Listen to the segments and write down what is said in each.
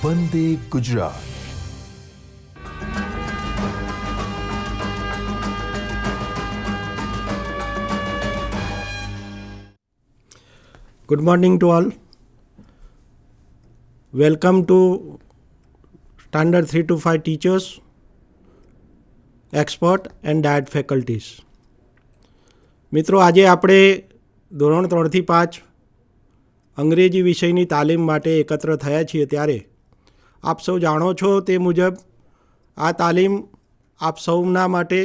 Vande Gujarat. Good morning to all. Welcome to Standard 3 to 5 teachers, expert and DAD faculties. મિત્રો, આજે આપણે ધોરણ 3 થી 5 અંગ્રેજી વિષયની તાલીમ માટે એકત્ર થયા છીએ. ત્યારે આપ સૌ જાણો છો તે મુજબ આ તાલીમ આપ સૌના માટે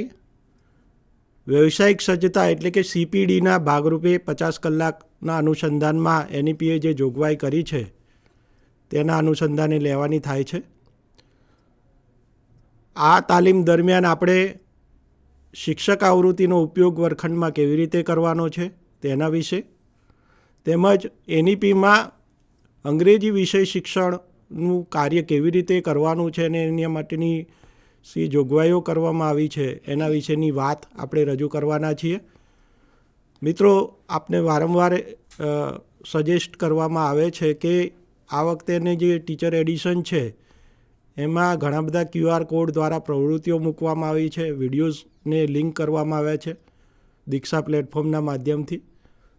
વ્યવસાયિક સજ્જતા એટલે કે CPDના ભાગરૂપે 50 કલાકના અનુસંધાનમાં NEPએ જે જોગવાઈ કરી છે તેના અનુસંધાને લેવાની થાય છે. આ તાલીમ દરમિયાન આપણે શિક્ષક આવૃત્તિનો ઉપયોગ વર્ગખંડમાં કેવી રીતે કરવાનો છે તેના વિશે, તેમજ NEPમાં અંગ્રેજી વિષય શિક્ષણનું કાર્ય કેવી રીતે કરવાનું છે અને એના માટેની શી જોગવાઈઓ કરવામાં આવી છે એના વિશેની વાત આપણે રજૂ કરવાના છીએ. મિત્રો, આપને વારંવાર સજેસ્ટ કરવામાં આવે છે કે આ વખતેની જે ટીચર એડિશન છે એમાં ઘણા બધા QR કોડ દ્વારા પ્રવૃત્તિઓ મૂકવામાં આવી છે, વિડીયોઝને લિંક કરવામાં આવ્યા છે દીક્ષા પ્લેટફોર્મના માધ્યમથી.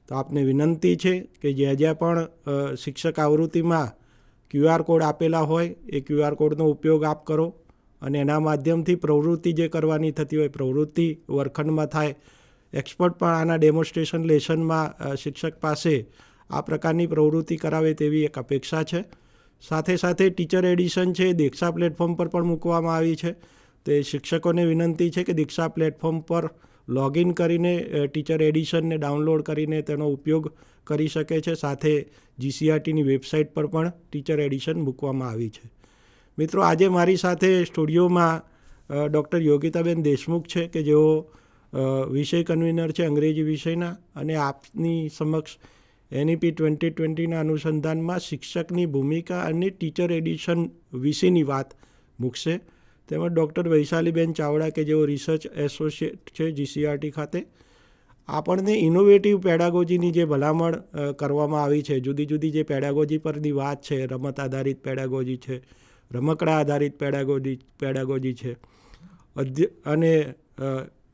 તો આપને વિનંતી છે કે જ્યાં જ્યાં પણ શિક્ષક આવૃત્તિમાં QR કોડ આપેલા હોય એ QR કોડનો ઉપયોગ આપ કરો અને એના માધ્યમથી પ્રવૃત્તિ જે કરવાની થતી હોય પ્રવૃત્તિ વર્ગખંડમાં થાય. એક્સપર્ટ પણ આના ડેમોન્સ્ટ્રેશન લેસનમાં શિક્ષક પાસે આ પ્રકારની પ્રવૃત્તિ કરાવે તેવી એક અપેક્ષા છે. સાથે સાથે ટીચર એડિશન છે દીક્ષા પ્લેટફોર્મ પર પણ મૂકવામાં આવી છે. તે શિક્ષકોને વિનંતી છે કે દીક્ષા પ્લેટફોર્મ પર લોગિન કરીને ટીચર એડિશનને ડાઉનલોડ કરીને તેનો ઉપયોગ કરી શકે છે. સાથે GCRTની વેબસાઇટ પર પણ ટીચર એડિશન મૂકવામાં આવી છે. મિત્રો, આજે મારી સાથે સ્ટુડિયોમાં ડૉક્ટર યોગિતાબેન દેશમુખ છે કે જેઓ વિષય કન્વીનર છે અંગ્રેજી વિષયના, અને આપની સમક્ષ NEP 2020ના અનુસંધાનમાં શિક્ષકની ભૂમિકા અને ટીચર એડિશન વિશેની વાત મૂકશે. તેમજ ડૉક્ટર વૈશાલીબેન ચાવડા કે જેઓ રિસર્ચ એસોસિએટ છે GCRT ખાતે, આપણને ઇનોવેટિવ પેડાગોજીની જે ભલામણ કરવામાં આવી છે, જુદી જુદી જે પેડાગોજી પરની વાત છે, રમત આધારિત પેડાગોજી છે, રમકડા આધારિત પેડાગોજી છે, અને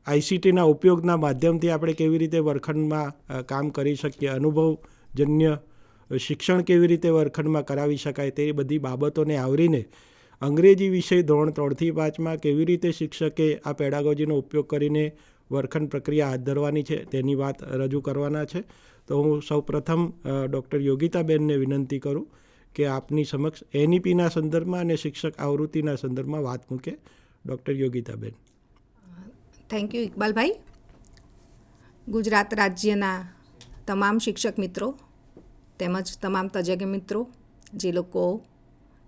ICTના ઉપયોગના માધ્યમથી આપણે કેવી રીતે વર્ગખંડમાં કામ કરી શકીએ, અનુભવજન્ય શિક્ષણ કેવી રીતે વર્ગખંડમાં કરાવી શકાય, તે બધી બાબતોને આવરીને અંગ્રેજી વિષય ધોરણ 3 થી 5માં કેવી રીતે શિક્ષકે આ પેડાગોજીનો ઉપયોગ કરીને વર્ગખંડ પ્રક્રિયા હાથ ધરવાની છે તેની વાત રજૂ કરવાના છે. તો હું સૌપ્રથમ ડૉક્ટર યોગિતાબેનને વિનંતી કરું કે આપની સમક્ષ NEPના સંદર્ભમાં અને શિક્ષક આવૃત્તિના સંદર્ભમાં વાત મૂકે. ડૉક્ટર યોગિતાબેન. થેન્ક યુ ઇકબાલભાઈ. ગુજરાત રાજ્યના તમામ શિક્ષક મિત્રો તેમજ તમામ તજજ્ઞ મિત્રો જે લોકો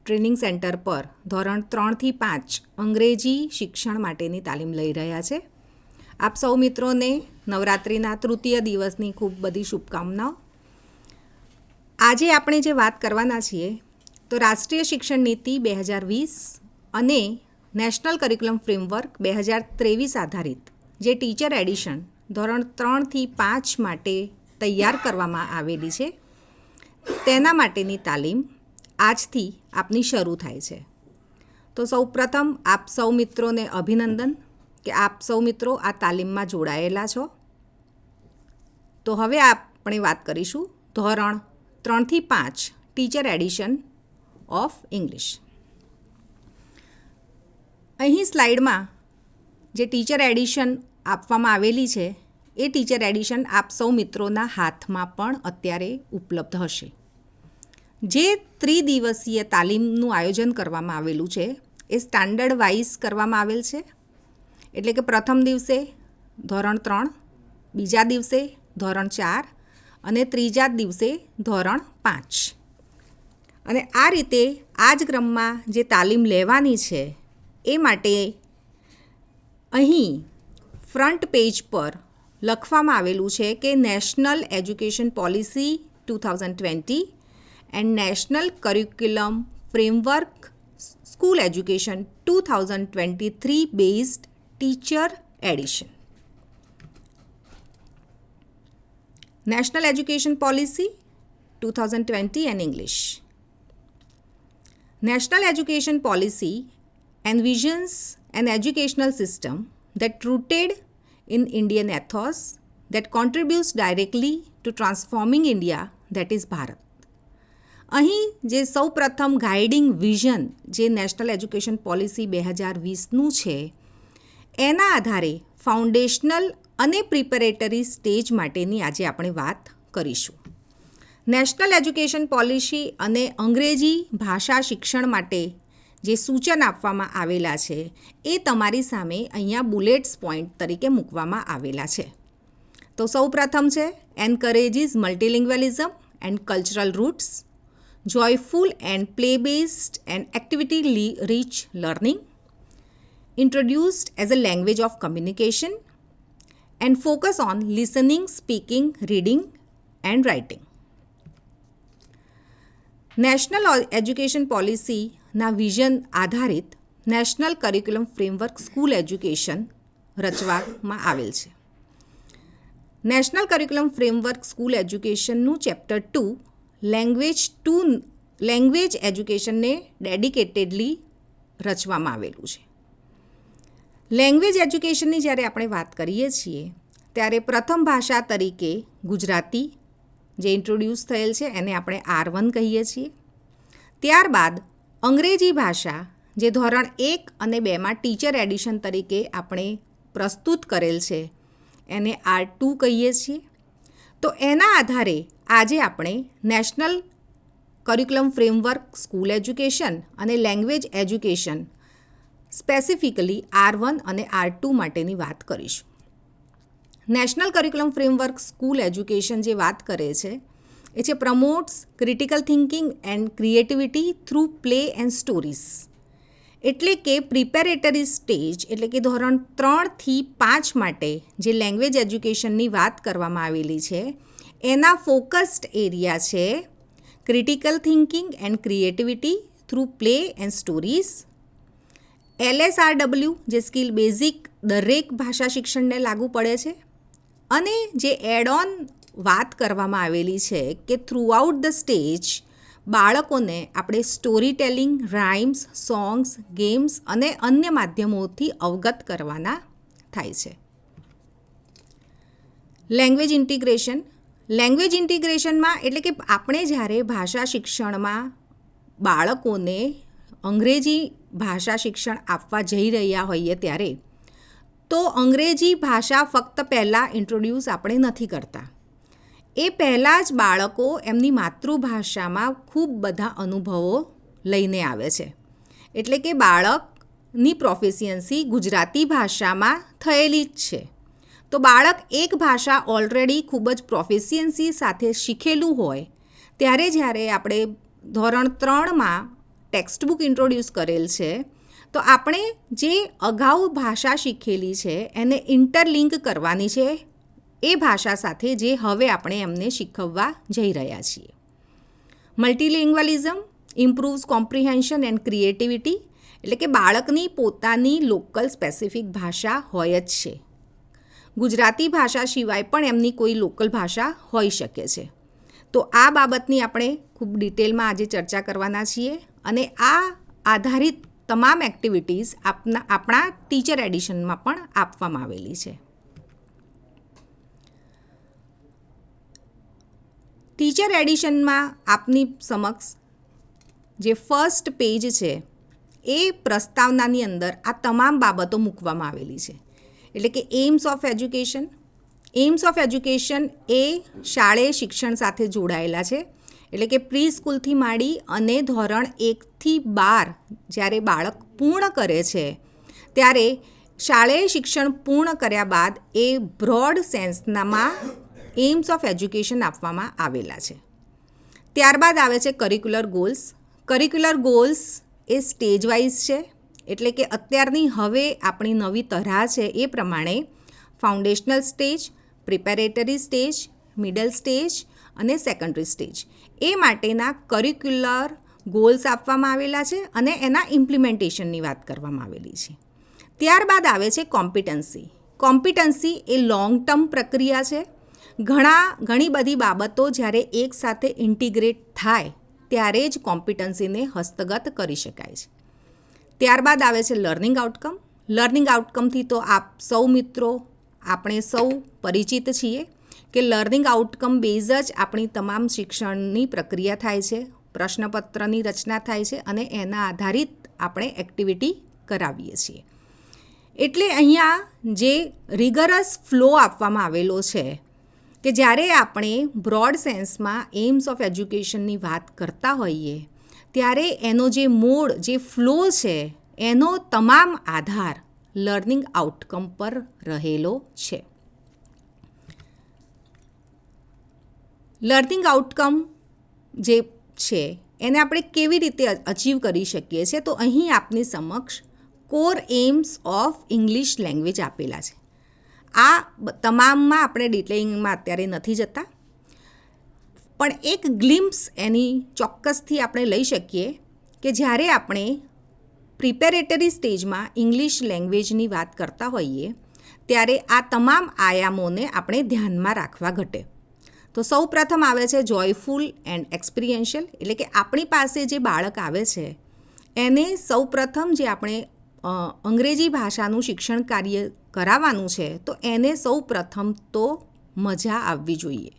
ટ્રેનિંગ સેન્ટર પર ધોરણ 3 થી 5 અંગ્રેજી શિક્ષણ માટેની તાલીમ લઈ રહ્યા છે, આપ સૌ મિત્રોને નવરાત્રિના તૃતીય દિવસની ખૂબ બધી શુભકામનાઓ. આજે આપણે જે વાત કરવાના છીએ તો રાષ્ટ્રીય શિક્ષણ નીતિ 2020 અને નેશનલ કરિક્યુલમ ફ્રેમવર્ક 2023 આધારિત જે ટીચર એડિશન ધોરણ 3 થી 5 માટે તૈયાર કરવામાં આવેલી છે તેના માટેની તાલીમ આજથી આપની શરૂ થાય છે. તો સૌ પ્રથમ આપ સૌ મિત્રોને અભિનંદન કે આપ સૌ મિત્રો આ તાલીમમાં જોડાયેલા છો. તો હવે આપણે વાત કરીશું ધોરણ 3 થી 5 ટીચર એડિશન ઓફ ઇંગ્લિશ. અહીં સ્લાઇડમાં જે ટીચર એડિશન આપવામાં આવેલી છે એ ટીચર એડિશન આપ સૌ મિત્રોના હાથમાં પણ અત્યારે ઉપલબ્ધ હશે. જે ત્રિદિવસીય તાલીમનું આયોજન કરવામાં આવેલું છે એ સ્ટાન્ડર્ડ વાઇઝ કરવામાં આવેલ છે. એટલે કે પ્રથમ દિવસે ધોરણ 3, બીજા દિવસે ધોરણ 4 અને ત્રીજા દિવસે ધોરણ 5. અને આ રીતે આ જ ક્રમમાં જે તાલીમ લેવાની છે એ માટે અહીં ફ્રન્ટ પેજ પર લખવામાં આવેલું છે કે national education policy 2020 and national curriculum framework school education 2023 based teacher addition. National Education Policy 2020 and English. National education policy envisions an educational system that rooted in Indian ethos that contributes directly to transforming India, that is Bharat. અહીં જે સૌ પ્રથમ guiding vision જે national education policy 2020નું છે એના આધારે foundational અને preparatory stage માટેની આજે આપણે વાત કરીશું. નેશનલ એજ્યુકેશન પોલિસી અને અંગ્રેજી ભાષા ಶಿಕ್ಷણ માટે જે સૂચન આપવામાં આવેલા છે એ તમારી સામે અહીંયા બુલેટ્સ પોઈન્ટ તરીકે મૂકવામાં આવેલા છે. તો સૌ પ્રથમ છે encourages multilingualism and cultural roots, joyful and play-based and activity-rich learning, introduced as a language of communication, and focus on listening, speaking, reading and writing. National education પોલિસીના વિઝન આધારિત national curriculum framework school education રચવામાં આવેલ છે. National curriculum framework school એજ્યુકેશનનું chapter 2 language એજ્યુકેશનને dedicatedly રચવામાં આવેલું છે. લેંગ્વેજ એજ્યુકેશનની જ્યારે આપણે વાત કરીએ છીએ ત્યારે પ્રથમ ભાષા તરીકે ગુજરાતી જે ઇન્ટ્રોડ્યુસ થયેલ છે એને આપણે R1 કહીએ છીએ. ત્યારબાદ અંગ્રેજી ભાષા જે ધોરણ 1 અને 2માં ટીચર એડિશન તરીકે આપણે પ્રસ્તુત કરેલ છે એને R2 કહીએ છીએ. તો એના આધારે આજે આપણે national curriculum framework school education અને લેંગ્વેજ એજ્યુકેશન સ્પેસિફિકલી R1 અને R2 માટેની વાત કરીશું. National curriculum framework school education જે વાત કરે છે એ છે promotes critical thinking and creativity through play and stories. એટલે કે પ્રિપેરેટરી સ્ટેજ એટલે કે ધોરણ 3થી 5 માટે જે લેંગ્વેજ એજ્યુકેશનની વાત કરવામાં આવેલી છે એના ફોકસ્ડ એરિયા છે critical thinking and creativity through play and stories. LSRW જે સ્કિલ બેઝિક દરેક ભાષા શિક્ષણને લાગુ પડે છે અને જે એડ ઓન વાત કરવામાં આવેલી છે કે થ્રુઆઉટ ધ સ્ટેજ બાળકોને આપણે story telling, rhymes, songs, games અને અન્ય માધ્યમોથી અવગત કરવાના થાય છે. લેંગ્વેજ ઇન્ટિગ્રેશનમાં એટલે કે આપણે જ્યારે ભાષા શિક્ષણમાં બાળકોને અંગ્રેજી ભાષા શિક્ષણ આપવા જઈ રહ્યા હોઈએ ત્યારે તો અંગ્રેજી ભાષા ફક્ત પહેલાં ઇન્ટ્રોડ્યુસ આપણે નથી કરતા. એ પહેલાં જ બાળકો એમની માતૃભાષામાં ખૂબ બધા અનુભવો લઈને આવે છે. એટલે કે બાળકની પ્રોફિશિયન્સી ગુજરાતી ભાષામાં થયેલી જ છે. તો બાળક એક ભાષા ઓલરેડી ખૂબ જ પ્રોફિશિયન્સી સાથે શીખેલું હોય ત્યારે જ્યારે આપણે ધોરણ 3માં ટેક્સ્ટ બુક ઇન્ટ્રોડ્યુસ કરેલ છે તો આપણે જે અગાઉ ભાષા શીખેલી છે એને ઇન્ટરલિંક કરવાની છે એ ભાષા સાથે જે હવે આપણે એમને શીખવવા જઈ રહ્યા છીએ. મલ્ટીલિંગ્વલિઝમ ઇમ્પ્રૂવ્સ કોમ્પ્રિહેન્શન એન્ડ ક્રિએટિવિટી એટલે કે બાળકની પોતાની લોકલ સ્પેસિફિક ભાષા હોય જ છે. ગુજરાતી ભાષા સિવાય પણ એમની કોઈ લોકલ ભાષા હોઈ શકે છે. તો આ બાબતની આપણે ખૂબ ડિટેલમાં આજે ચર્ચા કરવાના છીએ અને આ આધારિત તમામ એક્ટિવિટીઝ આપણા ટીચર એડિશનમાં પણ આપવામાં આવેલી છે. ટીચર એડિશનમાં આપની સમક્ષ જે ફર્સ્ટ પેજ છે એ પ્રસ્તાવનાની અંદર આ તમામ બાબતો મૂકવામાં આવેલી છે. એટલે કે એઇમ્સ ઓફ એજ્યુકેશન એ શાળાએ શિક્ષણ સાથે જોડાયેલા છે. એટલે કે પ્રી સ્કૂલથી માંડી અને ધોરણ 1થી 12 જ્યારે બાળક પૂર્ણ કરે છે ત્યારે શાળાએ શિક્ષણ પૂર્ણ કર્યા બાદ એ બ્રોડ સેન્સનામાં એઇમ્સ ઓફ એજ્યુકેશન આપવામાં આવેલા છે. ત્યારબાદ આવે છે કરિક્યુલર ગોલ્સ એ સ્ટેજ વાઇઝ છે. એટલે કે અત્યારની હવે આપણી નવી તરાહ છે એ પ્રમાણે foundational stage, preparatory stage, middle stage અને સેકન્ડરી સ્ટેજ એ માટેના કરિક્યુલર ગોલ્સ આપવામાં આવેલા છે અને એના ઇમ્પ્લિમેન્ટેશનની વાત કરવામાં આવેલી છે. ત્યારબાદ આવે છે કોમ્પિટન્સી એ લોંગ ટર્મ પ્રક્રિયા છે. ઘણી બધી બાબતો જ્યારે એકસાથે ઇન્ટિગ્રેટ થાય ત્યારે જ કોમ્પિટન્સીને હસ્તગત કરી શકાય છે. ત્યારબાદ આવે છે લર્નિંગ આઉટકમ. લર્નિંગ આઉટકમથી તો આપ સૌ મિત્રો, આપણે સૌ પરિચિત છીએ કે લર્નિંગ આઉટકમ બેઝ જ આપણી તમામ શિક્ષણની પ્રક્રિયા થાય છે, પ્રશ્નપત્રની રચના થાય છે અને એના આધારિત આપણે એક્ટિવિટી કરાવીએ છીએ. એટલે અહીંયા જે રિગરસ ફ્લો આપવામાં આવેલો છે કે જ્યારે આપણે બ્રોડ સેન્સમાં એઇમ્સ ઓફ એજ્યુકેશનની વાત કરતા હોઈએ ત્યારે એનો જે મોડ, જે ફ્લો છે, એનો તમામ આધાર લર્નિંગ આઉટકમ પર રહેલો છે. લર્નિંગ આઉટકમ જે છે એને આપણે કેવી રીતે અચીવ કરી શકીએ છીએ, તો અહીં આપની સમક્ષ core AIIMS of English language આપેલા છે. આ તમામમાં આપણે ડિટેલિંગમાં અત્યારે નથી જતા, પણ એક ગ્લિમ્પ્સ એની ચોક્કસથી આપણે લઈ શકીએ કે જ્યારે આપણે પ્રિપેરેટરી સ્ટેજમાં ઇંગ્લિશ લેંગ્વેજની વાત કરતા હોઈએ ત્યારે આ તમામ આયામોને આપણે ધ્યાનમાં રાખવા ઘટે. તો સૌ પ્રથમ આવે છે જોયફુલ એન્ડ એક્સપિરિયન્શિયલ, એટલે કે આપણી પાસે જે બાળક આવે છે એને સૌ પ્રથમ જે આપણે અંગ્રેજી ભાષાનું શિક્ષણ કાર્ય કરાવવાનું છે તો એને સૌ પ્રથમ તો મજા આવવી જોઈએ.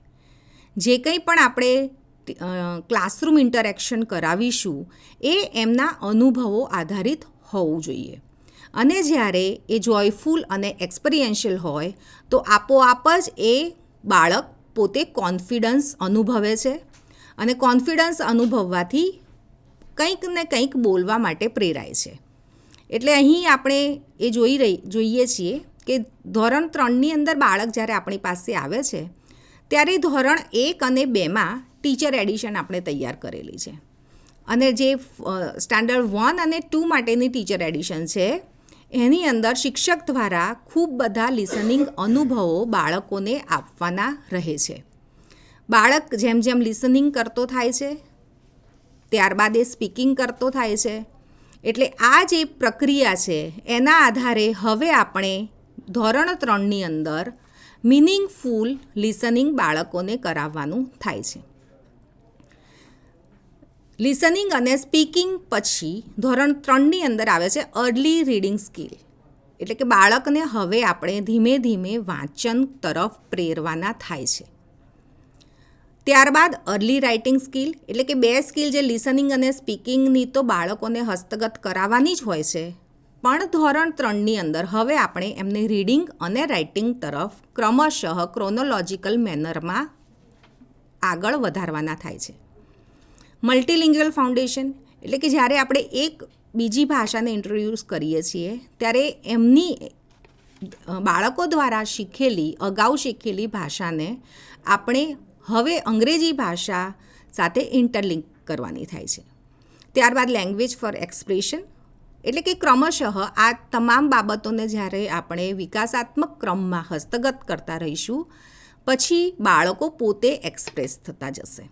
જે કંઈ પણ આપણે ક્લાસરૂમ ઇન્ટરેક્શન કરાવીશું એ એમના અનુભવો આધારિત હોવું જોઈએ. અને જ્યારે એ જોયફુલ અને એક્સપિરિયન્શિયલ હોય તો આપોઆપ જ એ બાળક પોતે કોન્ફિડન્સ અનુભવે છે અને કોન્ફિડન્સ અનુભવવાથી કંઈક ને કંઈક બોલવા માટે પ્રેરાય છે. એટલે અહીં આપણે એ જોઈએ છીએ કે ધોરણ 3ની અંદર બાળક જ્યારે આપણી પાસે આવે છે ત્યારે ધોરણ 1 અને 2માં ટીચર એડિશન આપણે તૈયાર કરેલી છે અને જે સ્ટાન્ડર્ડ 1 અને 2 માટેની ટીચર એડિશન છે એની અંદર શિક્ષક દ્વારા ખૂબ બધા લિસનિંગ અનુભવો બાળકોને આપવાના રહે છે. બાળક જેમ જેમ લિસનિંગ કરતો થાય છે ત્યારબાદ એ સ્પીકિંગ કરતો થાય છે. એટલે આ જે પ્રક્રિયા છે એના આધારે હવે આપણે ધોરણ 3ની અંદર મિનિંગફુલ લિસનિંગ બાળકોને કરાવવાનું થાય છે. લિસનિંગ અને સ્પીકિંગ પછી ધોરણ 3ની અંદર આવે છે અર્લી રીડિંગ સ્કિલ, એટલે કે બાળકને હવે આપણે ધીમે ધીમે વાંચન તરફ પ્રેરવાના થાય છે. ત્યારબાદ અર્લી રાઇટિંગ સ્કિલ, એટલે કે 2 સ્કિલ જે લિસનિંગ અને સ્પીકિંગની તો બાળકોને હસ્તગત કરાવવાની જ હોય છે, પણ ધોરણ 3ની અંદર હવે આપણે એમને રીડિંગ અને રાઇટિંગ તરફ ક્રમશઃ ક્રોનોલોજિકલ મેનરમાં આગળ વધારવાના થાય છે. મલ્ટીલિંગ્યુઅલ ફાઉન્ડેશન, એટલે કે જ્યારે આપણે એક બીજી ભાષાને ઇન્ટ્રોડ્યુસ કરીએ છીએ ત્યારે એમની બાળકો દ્વારા અગાઉ શીખેલી ભાષાને આપણે હવે અંગ્રેજી ભાષા સાથે ઇન્ટરલિંક કરવાની થાય છે. ત્યારબાદ લેંગ્વેજ ફોર એક્સપ્રેશન, એટલે કે ક્રમશઃ આ તમામ બાબતોને જ્યારે આપણે વિકાસાત્મક ક્રમમાં હસ્તગત કરતા રહીશું પછી બાળકો પોતે એક્સપ્રેસ થતા જશે.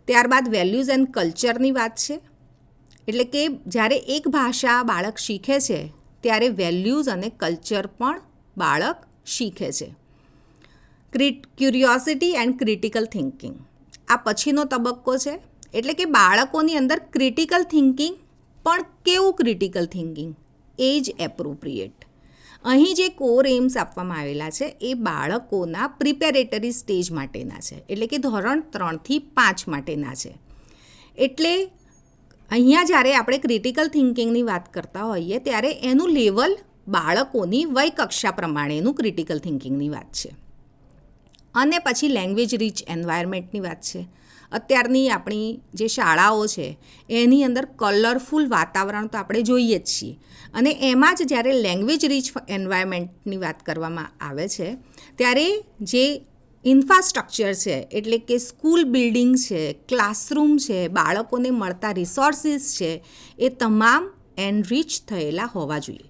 ત્યારબાદ વેલ્યુઝ એન્ડ કલ્ચરની વાત છે, એટલે કે જ્યારે એક ભાષા બાળક શીખે છે ત્યારે વેલ્યુઝ અને કલ્ચર પણ બાળક શીખે છે. ક્યુરિયોસિટી એન્ડ ક્રિટિકલ થિંકિંગ આ પછીનો તબક્કો છે, એટલે કે બાળકોની અંદર ક્રિટિકલ થિંકિંગ, પણ કેવું ક્રિટિકલ થિંકિંગ, એજ એપ્રોપ્રિએટ. અહીં જે કોર એઇમ્સ આપવામાં આવેલા છે એ બાળકોના પ્રિપેરેટરી સ્ટેજ માટેના છે, એટલે કે ધોરણ 3થી 5 માટેના છે. એટલે અહીંયા જ્યારે આપણે ક્રિટિકલ થિંકિંગની વાત કરતા હોઈએ ત્યારે એનું લેવલ બાળકોની વય કક્ષા પ્રમાણેનું ક્રિટિકલ થિંકિંગની વાત છે. અને પછી લેંગ્વેજ રીચ એન્વાયરમેન્ટની વાત છે. અત્યારની આપણી જે શાળાઓ છે એની અંદર કલરફુલ વાતાવરણ તો આપણે જોઈએ જ છીએ અને એમાં જ જ્યારે લેંગ્વેજ રીચ એન્વાયરમેન્ટની વાત કરવામાં આવે છે ત્યારે જે ઇન્ફ્રાસ્ટ્રક્ચર છે, એટલે કે સ્કૂલ બિલ્ડિંગ છે, ક્લાસરૂમ છે, બાળકોને મળતા રિસોર્સિસ છે, એ તમામ એનરીચ થયેલા હોવા જોઈએ.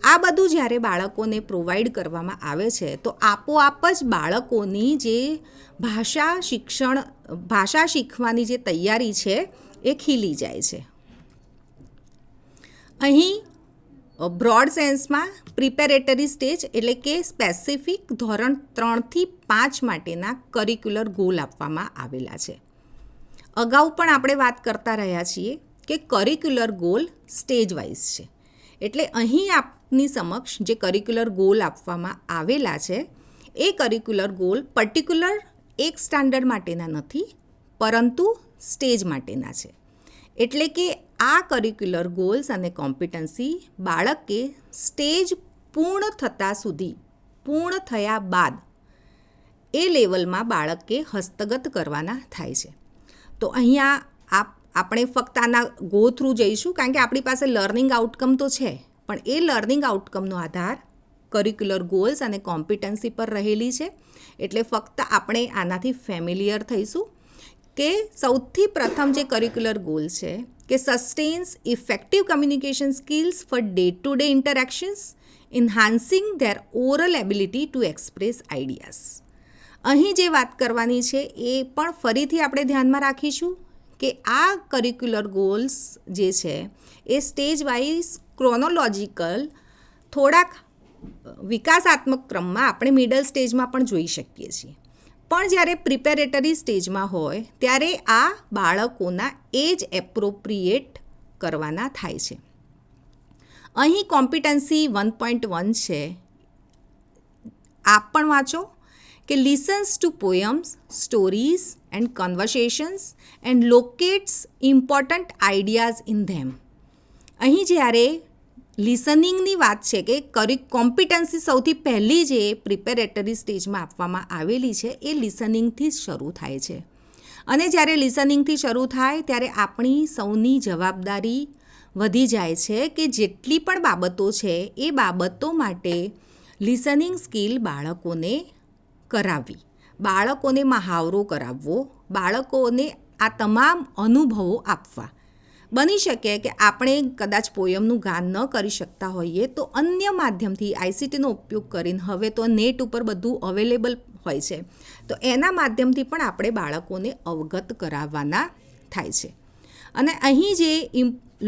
આ બધું જ્યારે બાળકોને પ્રોવાઈડ કરવામાં આવે છે તો આપોઆપ જ બાળકોની જે ભાષા શીખવાની જે તૈયારી છે એ ખીલી જાય છે. અહીં બ્રોડ સેન્સમાં પ્રિપેરેટરી સ્ટેજ, એટલે કે સ્પેસિફિક ધોરણ 3થી 5 માટેના કરિક્યુલર ગોલ આપવામાં આવેલા છે. અગાઉ પણ આપણે વાત કરતા રહ્યા છીએ કે કરિક્યુલર ગોલ સ્ટેજ વાઇઝ છે. એટલે અહીં આપની સમક્ષ જે કરિક્યુલર ગોલ આપવામાં આવેલા છે એ કરિક્યુલર ગોલ પર્ટિક્યુલર એક સ્ટાન્ડર્ડ માટેના નથી, પરંતુ સ્ટેજ માટેના છે. એટલે કે આ કરિક્યુલર ગોલ્સ અને કોમ્પિટન્સી બાળકે સ્ટેજ પૂર્ણ થયા બાદ એ લેવલમાં બાળકે હસ્તગત કરવાના થાય છે. તો અહીંયા આપણે ફક્ત આના ગો થ્રુ જઈશું, કારણ કે આપણી પાસે લર્નિંગ આઉટકમ તો છે, પણ એ લર્નિંગ આઉટકમનો આધાર કરિક્યુલર ગોલ્સ અને કોમ્પિટન્સી પર રહેલી છે. એટલે ફક્ત આપણે આનાથી ફેમિલિયર થઈશું કે સૌથી પ્રથમ જે કરિક્યુલર ગોલ છે કે sustains effective communication skills for day to day interactions, enhancing their oral ability to express ideas. અહીં જે વાત કરવાની છે એ પણ ફરીથી આપણે ધ્યાનમાં રાખીશું કે આ કરિક્યુલર ગોલ્સ જે છે એ સ્ટેજ વાઇઝ ક્રોનોલોજીકલ થોડાક વિકાસાત્મક ક્રમમાં આપણે મિડલ સ્ટેજમાં પણ જોઈ શકીએ છીએ. પણ જ્યારે પ્રિપેરેટરી સ્ટેજમાં હોય ત્યારે આ બાળકોના એજ એપ્રોપ્રિએટ કરવાના થાય છે. અહીં કોમ્પિટન્સી 1.1 છે, આપ પણ વાંચો કે listens to poems, stories and conversations and locates important ideas in them. અહીં જ્યારે લિસનિંગની વાત છે કે કોમ્પિટન્સી સૌથી પહેલી જે પ્રિપેરેટરી સ્ટેજમાં આપવામાં આવેલી છે એ લિસનિંગથી જ શરૂ થાય છે. અને જ્યારે લિસનિંગથી શરૂ થાય ત્યારે આપણી સૌની જવાબદારી વધી જાય છે કે જેટલી પણ બાબતો છે એ બાબતો માટે લિસનિંગ સ્કિલ બાળકોને કરાવવી, બાળકોને મહાવરો કરાવવો, બાળકોને આ તમામ અનુભવો આપવા. બની શકે કે આપણે કદાચ પોયમનું ગાન ન કરી શકતા હોઈએ તો અન્ય માધ્યમથી આઈસીટીનો ઉપયોગ કરીને, હવે તો નેટ ઉપર બધું અવેલેબલ હોય છે, તો એના માધ્યમથી પણ આપણે બાળકોને અવગત કરાવવાના થાય છે. અને અહીં જે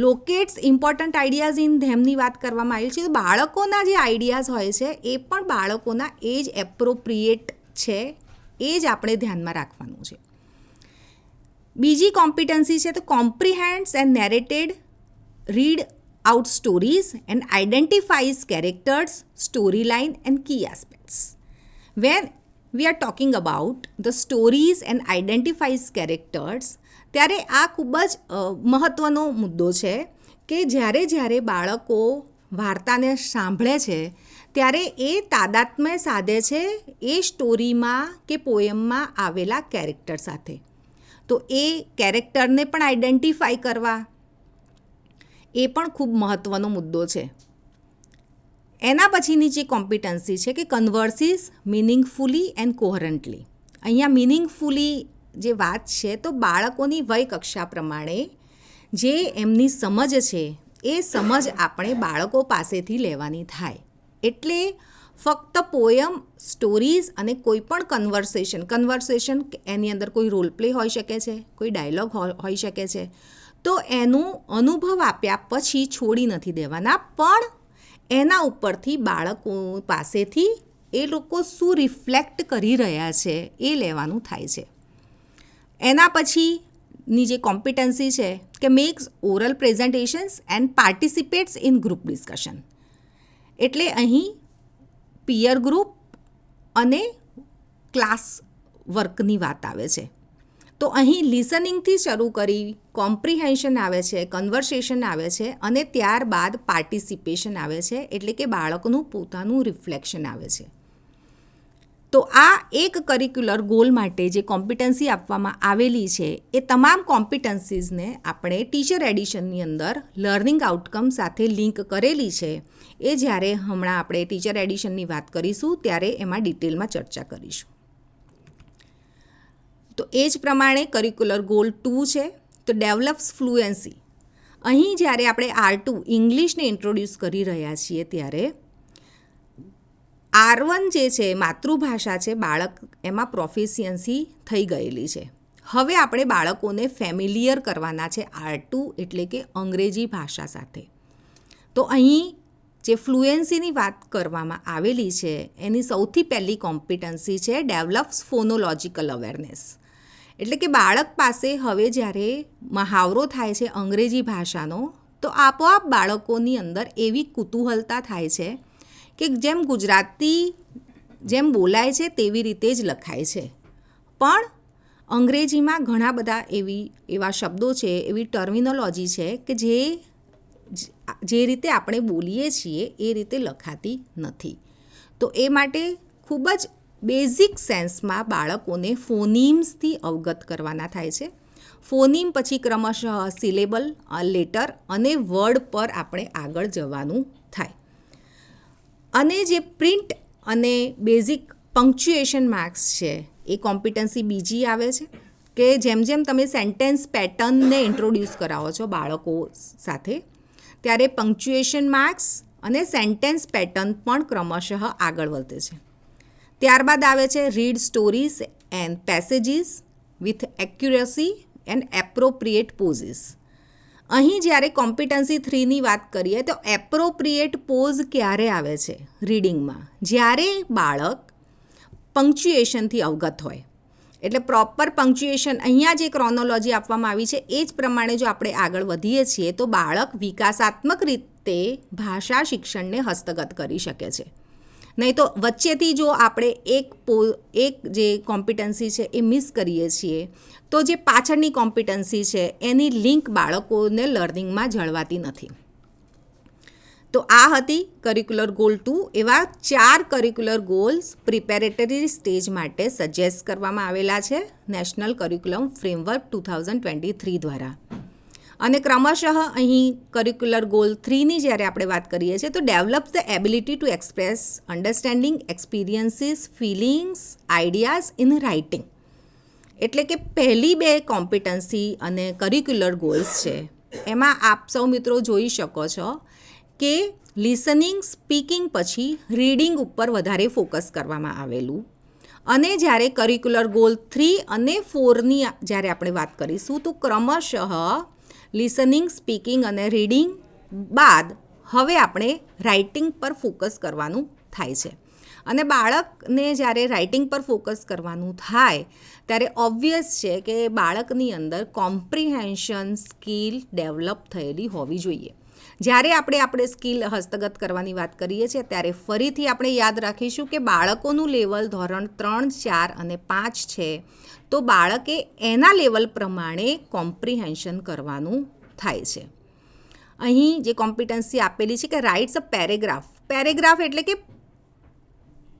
લોકેટ્સ ઇમ્પોર્ટન્ટ આઈડિયાઝ ઇન ધેમની વાત કરવામાં આવી છે, તો બાળકોના જે આઈડિયાઝ હોય છે એ પણ બાળકોના એજ એપ્રોપ્રિએટ છે, એ જ આપણે ધ્યાનમાં રાખવાનું છે. બીજી કોમ્પિટન્સી છે તો comprehends and narrated read out stories and identifies characters, story line and key aspects. When we are talking about the stories and identifies characters, ત્યારે આ ખૂબ જ મહત્ત્વનો મુદ્દો છે કે જ્યારે બાળકો વાર્તાને સાંભળે છે ત્યારે એ તાદાત્મ્ય સાધે છે એ સ્ટોરીમાં કે પોયમમાં આવેલા કેરેક્ટર સાથે. તો એ કેરેક્ટરને પણ આઈડેન્ટિફાઈ કરવા એ પણ ખૂબ મહત્ત્વનો મુદ્દો છે. એના પછીની જે કોમ્પિટન્સી છે કે કન્વર્સીસ મિનિંગફુલી એન્ડ કોહરન્ટલી. અહીંયા મિનિંગફુલી જે વાત છે તો બાળકોની વય કક્ષા પ્રમાણે જે એમની સમજ છે એ સમજ આપણે બાળકો પાસેથી લેવાની થાય. એટલે ફક્ત પોયમ, સ્ટોરીઝ અને કોઈ પણ કન્વર્સેશન એની અંદર કોઈ રોલ પ્લે હોઈ શકે છે, કોઈ ડાયલોગ હોઈ શકે છે, તો એનું અનુભવ આપ્યા પછી છોડી નથી દેવાના, પણ એના ઉપરથી બાળકો પાસેથી એ લોકો શું રિફ્લેક્ટ કરી રહ્યા છે એ લેવાનું થાય છે. એના પછીની જે કોમ્પિટન્સી છે કે makes oral presentations and participates in group discussion. એટલે અહીં પિયર ગ્રુપ અને ક્લાસ વર્કની વાત આવે છે. તો અહીં લિસનિંગથી શરૂ કરી કોમ્પ્રિહેન્શન આવે છે, કન્વર્સેશન આવે છે અને ત્યારબાદ પાર્ટિસિપેશન આવે છે, એટલે કે બાળકનું પોતાનું રિફ્લેક્શન આવે છે. તો આ એક કરિક્યુલર ગોલ માટે જે કોમ્પિટન્સી આપવામાં આવેલી છે એ તમામ કોમ્પિટન્સીઝને આપણે ટીચર એડિશનની અંદર લર્નિંગ આઉટકમ સાથે લિંક કરેલી છે. એ જ્યારે હમણાં આપણે ટીચર એડિશનની વાત કરીશું ત્યારે એમાં ડિટેલમાં ચર્ચા કરીશું. તો એ જ પ્રમાણે કરિક્યુલર ગોલ 2 છે તો ડેવલપ્સ ફ્લુએન્સી. અહીં જ્યારે આપણે R2 ઇંગ્લિશને ઇન્ટ્રોડ્યુસ કરી રહ્યા છીએ ત્યારે R1 જે છે માતૃભાષા છે, બાળક એમાં પ્રોફિશિયન્સી થઈ ગયેલી છે. હવે આપણે બાળકોને ફેમિલિયર કરવાના છે R2 એટલે કે અંગ્રેજી ભાષા સાથે. તો અહીં જે ફ્લુએન્સીની વાત કરવામાં આવેલી છે એની સૌથી પહેલી કોમ્પિટન્સી છે ડેવલપ્સ ફોનોલોજીકલ અવેરનેસ. એટલે કે બાળક પાસે હવે જ્યારે મહાવરો થાય છે અંગ્રેજી ભાષાનો, તો આપોઆપ બાળકોની અંદર એવી કુતૂહલતા થાય છે કે જેમ ગુજરાતી જેમ બોલાય છે તેવી રીતે જ લખાય છે. પણ અંગ્રેજીમાં ઘણા બધા એવા શબ્દો છે, એવી ટર્મિનોલોજી છે કે જે રીતે આપણે બોલીએ છીએ એ રીતે લખાતી નથી. તો એ માટે ખૂબ જ બેઝિક સેન્સમાં બાળકોને ફોનીમ્સથી અવગત કરવાના થાય છે. ફોનીમ પછી ક્રમશઃ સિલેબલ, લેટર અને વર્ડ પર આપણે આગળ જવાનું થાય. અને જે પ્રિન્ટ અને બેઝિક પંક્ચ્યુએશન માર્ક્સ છે એ કોમ્પિટન્સી બીજી આવે છે કે જેમ જેમ તમે સેન્ટેન્સ પેટર્નને ઇન્ટ્રોડ્યુસ કરાવો છો બાળકો સાથે, ત્યારે પંક્ચ્યુએશન માર્ક્સ અને સેન્ટેન્સ પેટર્ન પણ ક્રમશઃ આગળ વધે છે. ત્યારબાદ આવે છે read stories and passages with accuracy and appropriate possess. અહીં જ્યારે કોમ્પિટન્સી 3ની વાત કરીએ તો એપ્રોપ્રિએટ પોઝ ક્યારે આવે છે રીડિંગમાં? જ્યારે બાળક પંક્ચ્યુએશનથી અવગત હોય. એટલે પ્રોપર પંક્ચ્યુએશન, અહીંયા જે ક્રોનોલોજી આપવામાં આવી છે એ જ પ્રમાણે જો આપણે આગળ વધીએ છીએ તો બાળક વિકાસાત્મક રીતે ભાષા શિક્ષણને હસ્તગત કરી શકે છે. નહીં તો વચ્ચેથી જો આપણે એક જે કોમ્પિટન્સી છે એ મિસ કરીએ છીએ તો જે પાછળની કોમ્પિટન્સી છે એની લિંક બાળકોને લર્નિંગમાં જળવાતી નથી. તો આ હતી કરિક્યુલર ગોલ 2. એવા 4 કરિક્યુલર ગોલ્સ પ્રિપેરેટરી સ્ટેજ માટે સજેસ્ટ કરવામાં આવેલા છે નેશનલ કરિક્યુલમ ફ્રેમવર્ક 2023 દ્વારા. અને ક્રમશઃ અહીં કરિક્યુલર ગોલ 3ની જ્યારે આપણે વાત કરીએ છીએ તો develops the ability to express understanding, experiences, feelings, ideas in writing. એટલે કે પહેલી 2 કોમ્પિટન્સી અને કરિક્યુલર ગોલ્સ છે એમાં આપ સૌ મિત્રો જોઈ શકો છો કે લિસનિંગ, સ્પીકિંગ પછી રીડિંગ ઉપર વધારે ફોકસ કરવામાં આવેલું. અને જ્યારે કરિક્યુલર ગોલ 3 અને 4ની જ્યારે આપણે વાત કરીશું તો ક્રમશઃ લિસનિંગ, સ્પીકિંગ અને રીડિંગ બાદ હવે આપણે રાઇટિંગ પર ફોકસ કરવાનું થાય છે. અને બાળકને જ્યારે રાઇટિંગ પર ફોકસ કરવાનું થાય ત્યારે ઓબ્વિયસ છે કે બાળકની અંદર કોમ્પ્રિહેન્શન સ્કિલ ડેવલપ થયેલી હોવી જોઈએ. જ્યારે આપણે સ્કિલ હસ્તગત કરવાની વાત કરીએ છીએ ત્યારે ફરીથી આપણે યાદ રાખીશું કે બાળકોનું લેવલ ધોરણ 3, 4 અને 5 છે. તો બાળકે એના લેવલ પ્રમાણે કોમ્પ્રિહેન્શન કરવાનું થાય છે. અહીં જે કોમ્પિટન્સી આપેલી છે કે રાઇટ્સ અ પેરેગ્રાફ. પેરેગ્રાફ એટલે કે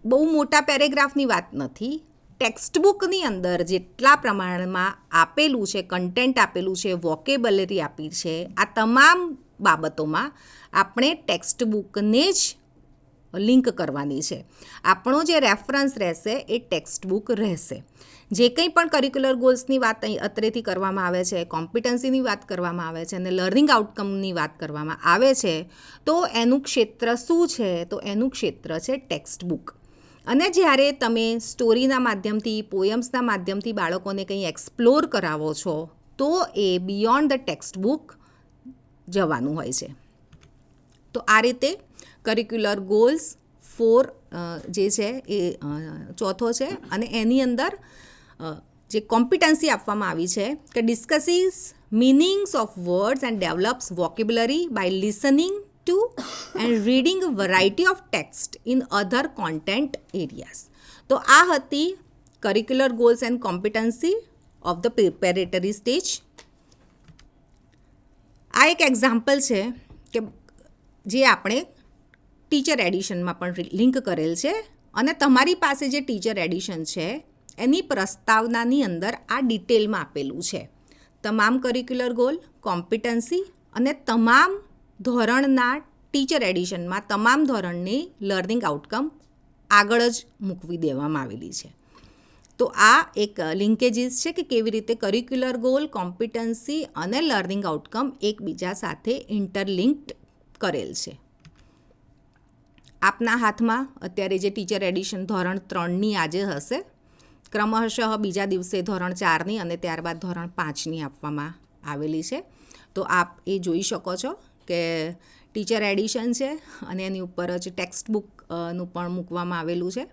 બહુ મોટા પેરેગ્રાફની વાત નથી. ટેક્સ્ટબુકની અંદર જેટલા પ્રમાણમાં આપેલું છે, કન્ટેન્ટ આપેલું છે, વોકેબલરી આપી છે, આ તમામ બાબતોમાં આપણે ટેક્સ્ટબુકને જ લિંક કરવાની છે. આપણો જે રેફરન્સ રહેશે એ ટેક્સ્ટબુક રહેશે. જે કંઈ પણ કરિક્યુલર ગોલ્સની વાત અહીં અત્રેથી કરવામાં આવે છે, કોમ્પિટન્સીની વાત કરવામાં આવે છે અને લર્નિંગ આઉટકમની વાત કરવામાં આવે છે, તો એનું ક્ષેત્ર શું છે? તો એનું ક્ષેત્ર છે ટેક્સ્ટબુક. અને જ્યારે તમે સ્ટોરીના માધ્યમથી, પોયમ્સના માધ્યમથી બાળકોને કંઈ એક્સપ્લોર કરાવો છો તો એ બિયોન્ડ ધ ટેક્સ્ટબુક જવાનું હોય છે. તો આ રીતે કરિક્યુલર ગોલ્સ 4 જે છે એ ચોથો છે. અને એની અંદર જે કોમ્પિટન્સી આપવામાં આવી છે કે discusses meanings of words and develops vocabulary by listening to and reading variety of text in other content areas. તો આ હતી curricular goals and competency of the preparatory stage. આ એક એક્ઝામ્પલ છે કે જે આપણે ટીચર એડિશનમાં પણ લિંક કરેલ છે. અને તમારી પાસે જે ટીચર એડિશન છે એની પ્રસ્તાવનાની અંદર આ ડિટેલમાં આપેલું છે. તમામ કરિક્યુલર ગોલ, કોમ્પિટન્સી અને તમામ ધોરણના ટીચર એડિશનમાં તમામ ધોરણની લર્નિંગ આઉટકમ આગળ જ મૂકવી દેવામાં આવેલી છે. તો આ એક લિંકેજીસ છે કે કેવી રીતે કરિક્યુલર ગોલ, કોમ્પિટન્સી અને લર્નિંગ આઉટકમ એકબીજા સાથે ઇન્ટરલિંક્ડ કરેલ છે. આપના હાથમાં અત્યારે જે ટીચર એડિશન ધોરણ 3ની આજે હશે, ક્રમશઃ બીજા દિવસે ધોરણ 4ની અને ત્યારબાદ ધોરણ 5ની આપવામાં આવેલી છે. તો આપ એ જોઈ શકો છો કે ટીચર એડિશન છે અને એની ઉપર જ ટેક્સ્ટ બુકનું પણ મૂકવામાં આવેલું છે.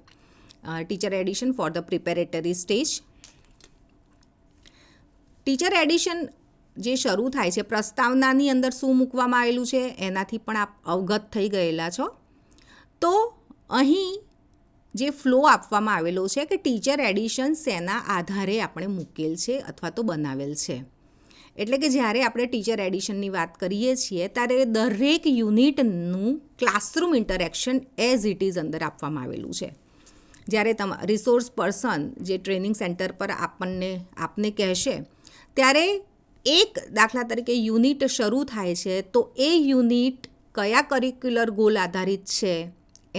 Teacher edition for the preparatory stage. Teacher edition જે શરૂ થાય છે, પ્રસ્તાવનાની અંદર શું મૂકવામાં આવેલું છે એનાથી પણ આપ અવગત થઈ ગયેલા છો. તો અહીં જે ફ્લો આપવામાં આવેલો છે કે ટીચર એડિશન શેના આધારે આપણે મૂકેલ છે અથવા તો બનાવેલ છે. એટલે કે જ્યારે આપણે ટીચર એડિશનની વાત કરીએ છીએ ત્યારે દરેક યુનિટનું classroom interaction as it is અંદર આપવામાં આવેલું છે. જ્યારે રિસોર્સ પર્સન જે ટ્રેનિંગ સેન્ટર પર આપને કહેશે ત્યારે એક દાખલા તરીકે યુનિટ શરૂ થાય છે તો એ યુનિટ કયા કરિક્યુલર ગોલ આધારિત છે,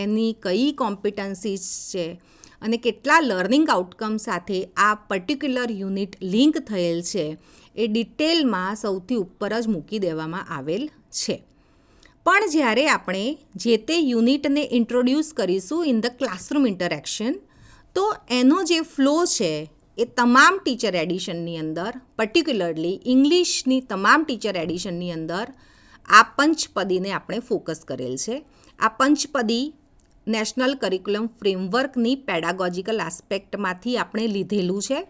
એની કઈ કોમ્પિટન્સીસ છે અને કેટલા લર્નિંગ આઉટકમ સાથે આ પર્ટિક્યુલર યુનિટ લિંક થયેલ છે એ ડિટેલમાં સૌથી ઉપર જ મૂકી દેવામાં આવેલ છે. પણ જ્યારે આપણે જે તે યુનિટને ઇન્ટ્રોડ્યુસ કરીશું ઇન ધ ક્લાસરૂમ ઇન્ટરેક્શન તો એનો જે ફ્લો છે એ તમામ ટીચર એડિશનની અંદર, પર્ટિક્યુલરલી ઇંગ્લિશની તમામ ટીચર એડિશનની અંદર આ પંચપદીને આપણે ફોકસ કરેલ છે. આ પંચપદી નેશનલ કરિક્યુલમ ફ્રેમવર્કની પેડાગોજિકલ આસ્પેક્ટમાંથી આપણે લીધેલું છે.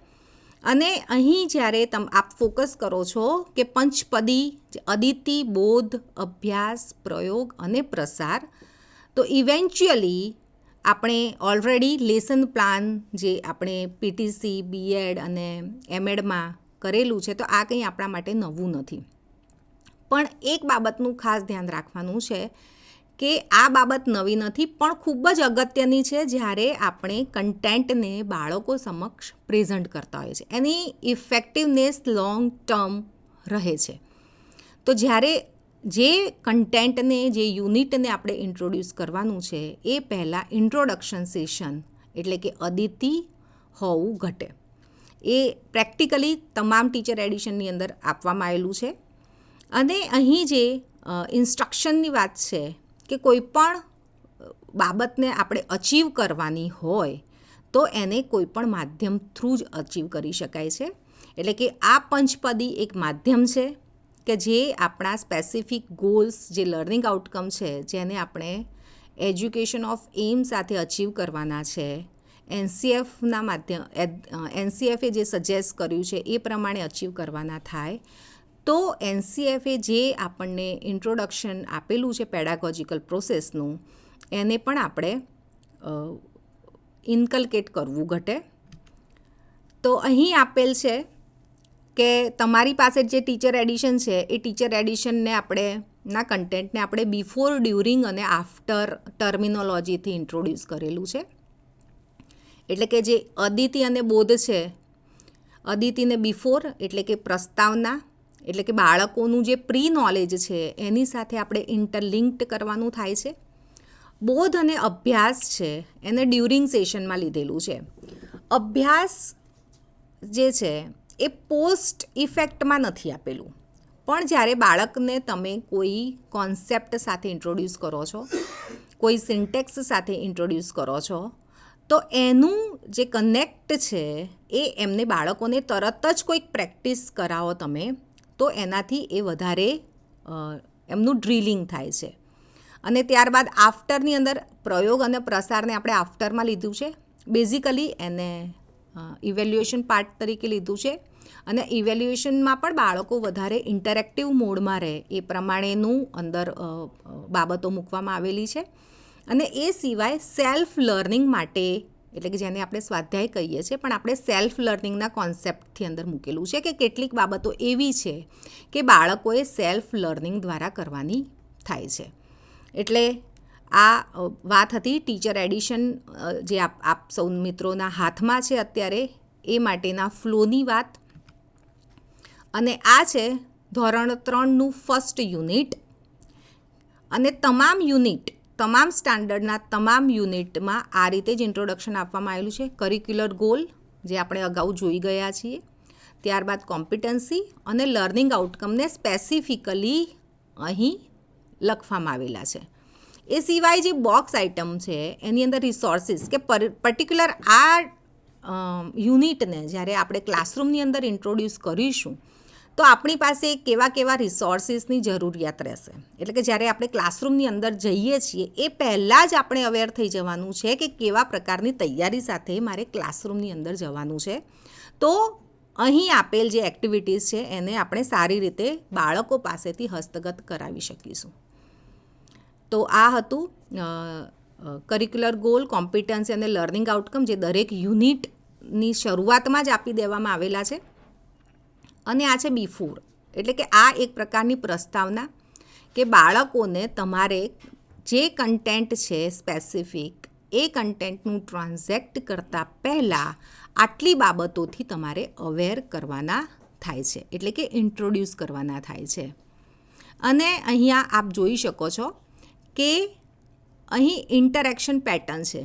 અને અહીં જ્યારે આપ ફોકસ કરો છો કે પંચપદી અદિતિ, બોધ, અભ્યાસ, પ્રયોગ અને પ્રસાર, તો ઇવેન્ચ્યુઅલી આપણે ઓલરેડી લેસન પ્લાન જે આપણે પીટીસી, બીએડ અને એમએડમાં કરેલું છે તો આ કંઈ આપણા માટે નવું નથી. પણ એક બાબતનું ખાસ ધ્યાન રાખવાનું છે કે આ બાબત નવી નથી પણ ખૂબ જ અગત્યની છે જ્યારે આપણે કન્ટેન્ટને બાળકો સમક્ષ પ્રેઝન્ટ કરતા હોઈએ છીએ. એની ઇફેક્ટિવનેસ લોંગ ટર્મ રહે છે. તો જ્યારે જે કન્ટેન્ટને, જે યુનિટને આપણે ઇન્ટ્રોડ્યુસ કરવાનું છે એ પહેલાં ઇન્ટ્રોડક્શન સેશન એટલે કે અદિતિ હોવું ઘટે. એ પ્રેક્ટિકલી તમામ ટીચર એડિશનની અંદર આપવામાં આવેલું છે. અને અહીં જે ઇન્સ્ટ્રક્શનની વાત છે કે કોઈ પણ બાબતને આપણે અચીવ કરવાની હોય તો એને કોઈ પણ માધ્યમ થ્રુ જ અચીવ કરી શકાય છે. એટલે કે આ પંચપદી એક માધ્યમ છે કે જે આપણા સ્પેસિફિક ગોલ્સ, જે લર્નિંગ આઉટકમ છે, જેને આપણે એજ્યુકેશન ઓફ એમ સાથે અચીવ કરવાના છે, એનસીએફે જે સજેસ્ટ કર્યું છે એ પ્રમાણે અચીવ કરવાના થાય તો એનસીએફે જે આપણને ઇન્ટ્રોડક્શન આપેલું છે પેડાગોજિકલ પ્રોસેસનું એને પણ આપણે ઇન્કલ્કેટ કરવું ઘટે. તો અહીં આપેલ છે કે તમારી પાસે જે ટીચર એડિશન છે એ ટીચર એડિશનને ના કન્ટેન્ટને આપણે બિફોર, ડ્યુરિંગ અને આફ્ટર ટર્મિનોલોજીથી ઇન્ટ્રોડ્યુસ કરેલું છે. એટલે કે જે અદિતિ અને બોધ છે, અદિતિને બિફોર એટલે કે પ્રસ્તાવના, એટલે કે બાળકોનું જે પ્રી નોલેજ છે એની સાથે આપણે ઇન્ટરલિંક્ડ કરવાનું થાય છે. બોધ અને અભ્યાસ છે એને ડ્યુરિંગ સેશનમાં લીધેલું છે. અભ્યાસ જે છે એ પોસ્ટ ઇફેક્ટમાં નથી આપેલું. પણ જ્યારે બાળકને તમે કોઈ કોન્સેપ્ટ સાથે ઇન્ટ્રોડ્યુસ કરો છો, કોઈ સિન્ટેક્સ સાથે ઇન્ટ્રોડ્યુસ કરો છો તો એનું જે કનેક્ટ છે એ એમને બાળકોને તરત જ કોઈક પ્રેક્ટિસ કરાવો તમે તો એનાથી એ વધારે એમનું ડ્રિલિંગ થાય છે. અને ત્યારબાદ આફ્ટરની અંદર પ્રયોગ અને પ્રસારને આપણે આફ્ટરમાં લીધું છે. બેઝિકલી એને ઇવેલ્યુએશન પાર્ટ તરીકે લીધું છે. અને ઇવેલ્યુએશનમાં પણ બાળકો વધારે ઇન્ટરેક્ટિવ મોડમાં રહે એ પ્રમાણેનું અંદર બાબતો મૂકવામાં આવેલી છે. અને એ સિવાય સેલ્ફ લર્નિંગ માટે, એટલે કે જેને આપણે સ્વાધ્યાય કહીએ છીએ પણ આપણે સેલ્ફ લર્નિંગના કોન્સેપ્ટથી અંદર મૂકેલું છે કે કેટલીક બાબતો એવી છે કે બાળકોએ સેલ્ફ લર્નિંગ દ્વારા કરવાની થાય છે. એટલે આ વાત હતી ટીચર એડિશન જે આપ સૌ મિત્રોના હાથમાં છે અત્યારે એ માટેના ફ્લોની વાત. અને આ છે ધોરણ 3નું ફર્સ્ટ યુનિટ. અને તમામ સ્ટાન્ડર્ડના તમામ યુનિટમાં આ રીતે જ ઇન્ટ્રોડક્શન આપવામાં આવેલું છે. કરિક્યુલર ગોલ જે આપણે અગાઉ જોઈ ગયા છીએ, ત્યારબાદ કોમ્પિટન્સી અને લર્નિંગ આઉટકમને સ્પેસિફિકલી અહીં લખવામાં આવેલા છે. એ સિવાય જે બોક્સ આઇટમ છે એની અંદર રિસોર્સિસ કે પર્ટિક્યુલર આ યુનિટને જ્યારે આપણે ક્લાસરૂમની અંદર ઇન્ટ્રોડ્યુસ કરીશું તો આપણી પાસે કેવા રિસોર્સિસની જરૂરિયાત રહેશે. એટલે કે જ્યારે આપણે ક્લાસરૂમની અંદર જઈએ છીએ એ પહેલાં જ આપણે અવેર થઈ જવાનું છે કે કેવા પ્રકારની તૈયારી સાથે મારે ક્લાસરૂમની અંદર જવાનું છે. તો અહીં આપેલ જે એક્ટિવિટીઝ છે એને આપણે સારી રીતે બાળકો પાસેથી હસ્તગત કરાવી શકીશું. તો આ હતું કરિક્યુલર ગોલ, કોમ્પિટન્સી અને લર્નિંગ આઉટકમ જે દરેક યુનિટની શરૂઆતમાં જ આપી દેવામાં આવેલા છે. અને આ છે બિફોર, એટલે કે આ એક પ્રકારની પ્રસ્તાવના કે બાળકોને તમારે જે કન્ટેન્ટ છે સ્પેસિફિક એ કન્ટેન્ટનું ટ્રાન્ઝેક્ટ કરતાં પહેલાં આટલી બાબતોથી તમારે અવેર કરવાના થાય છે, એટલે કે ઇન્ટ્રોડ્યુસ કરવાના થાય છે. અને અહીંયા આપ જોઈ શકો છો કે અહીં ઇન્ટરેક્શન પેટર્ન છે,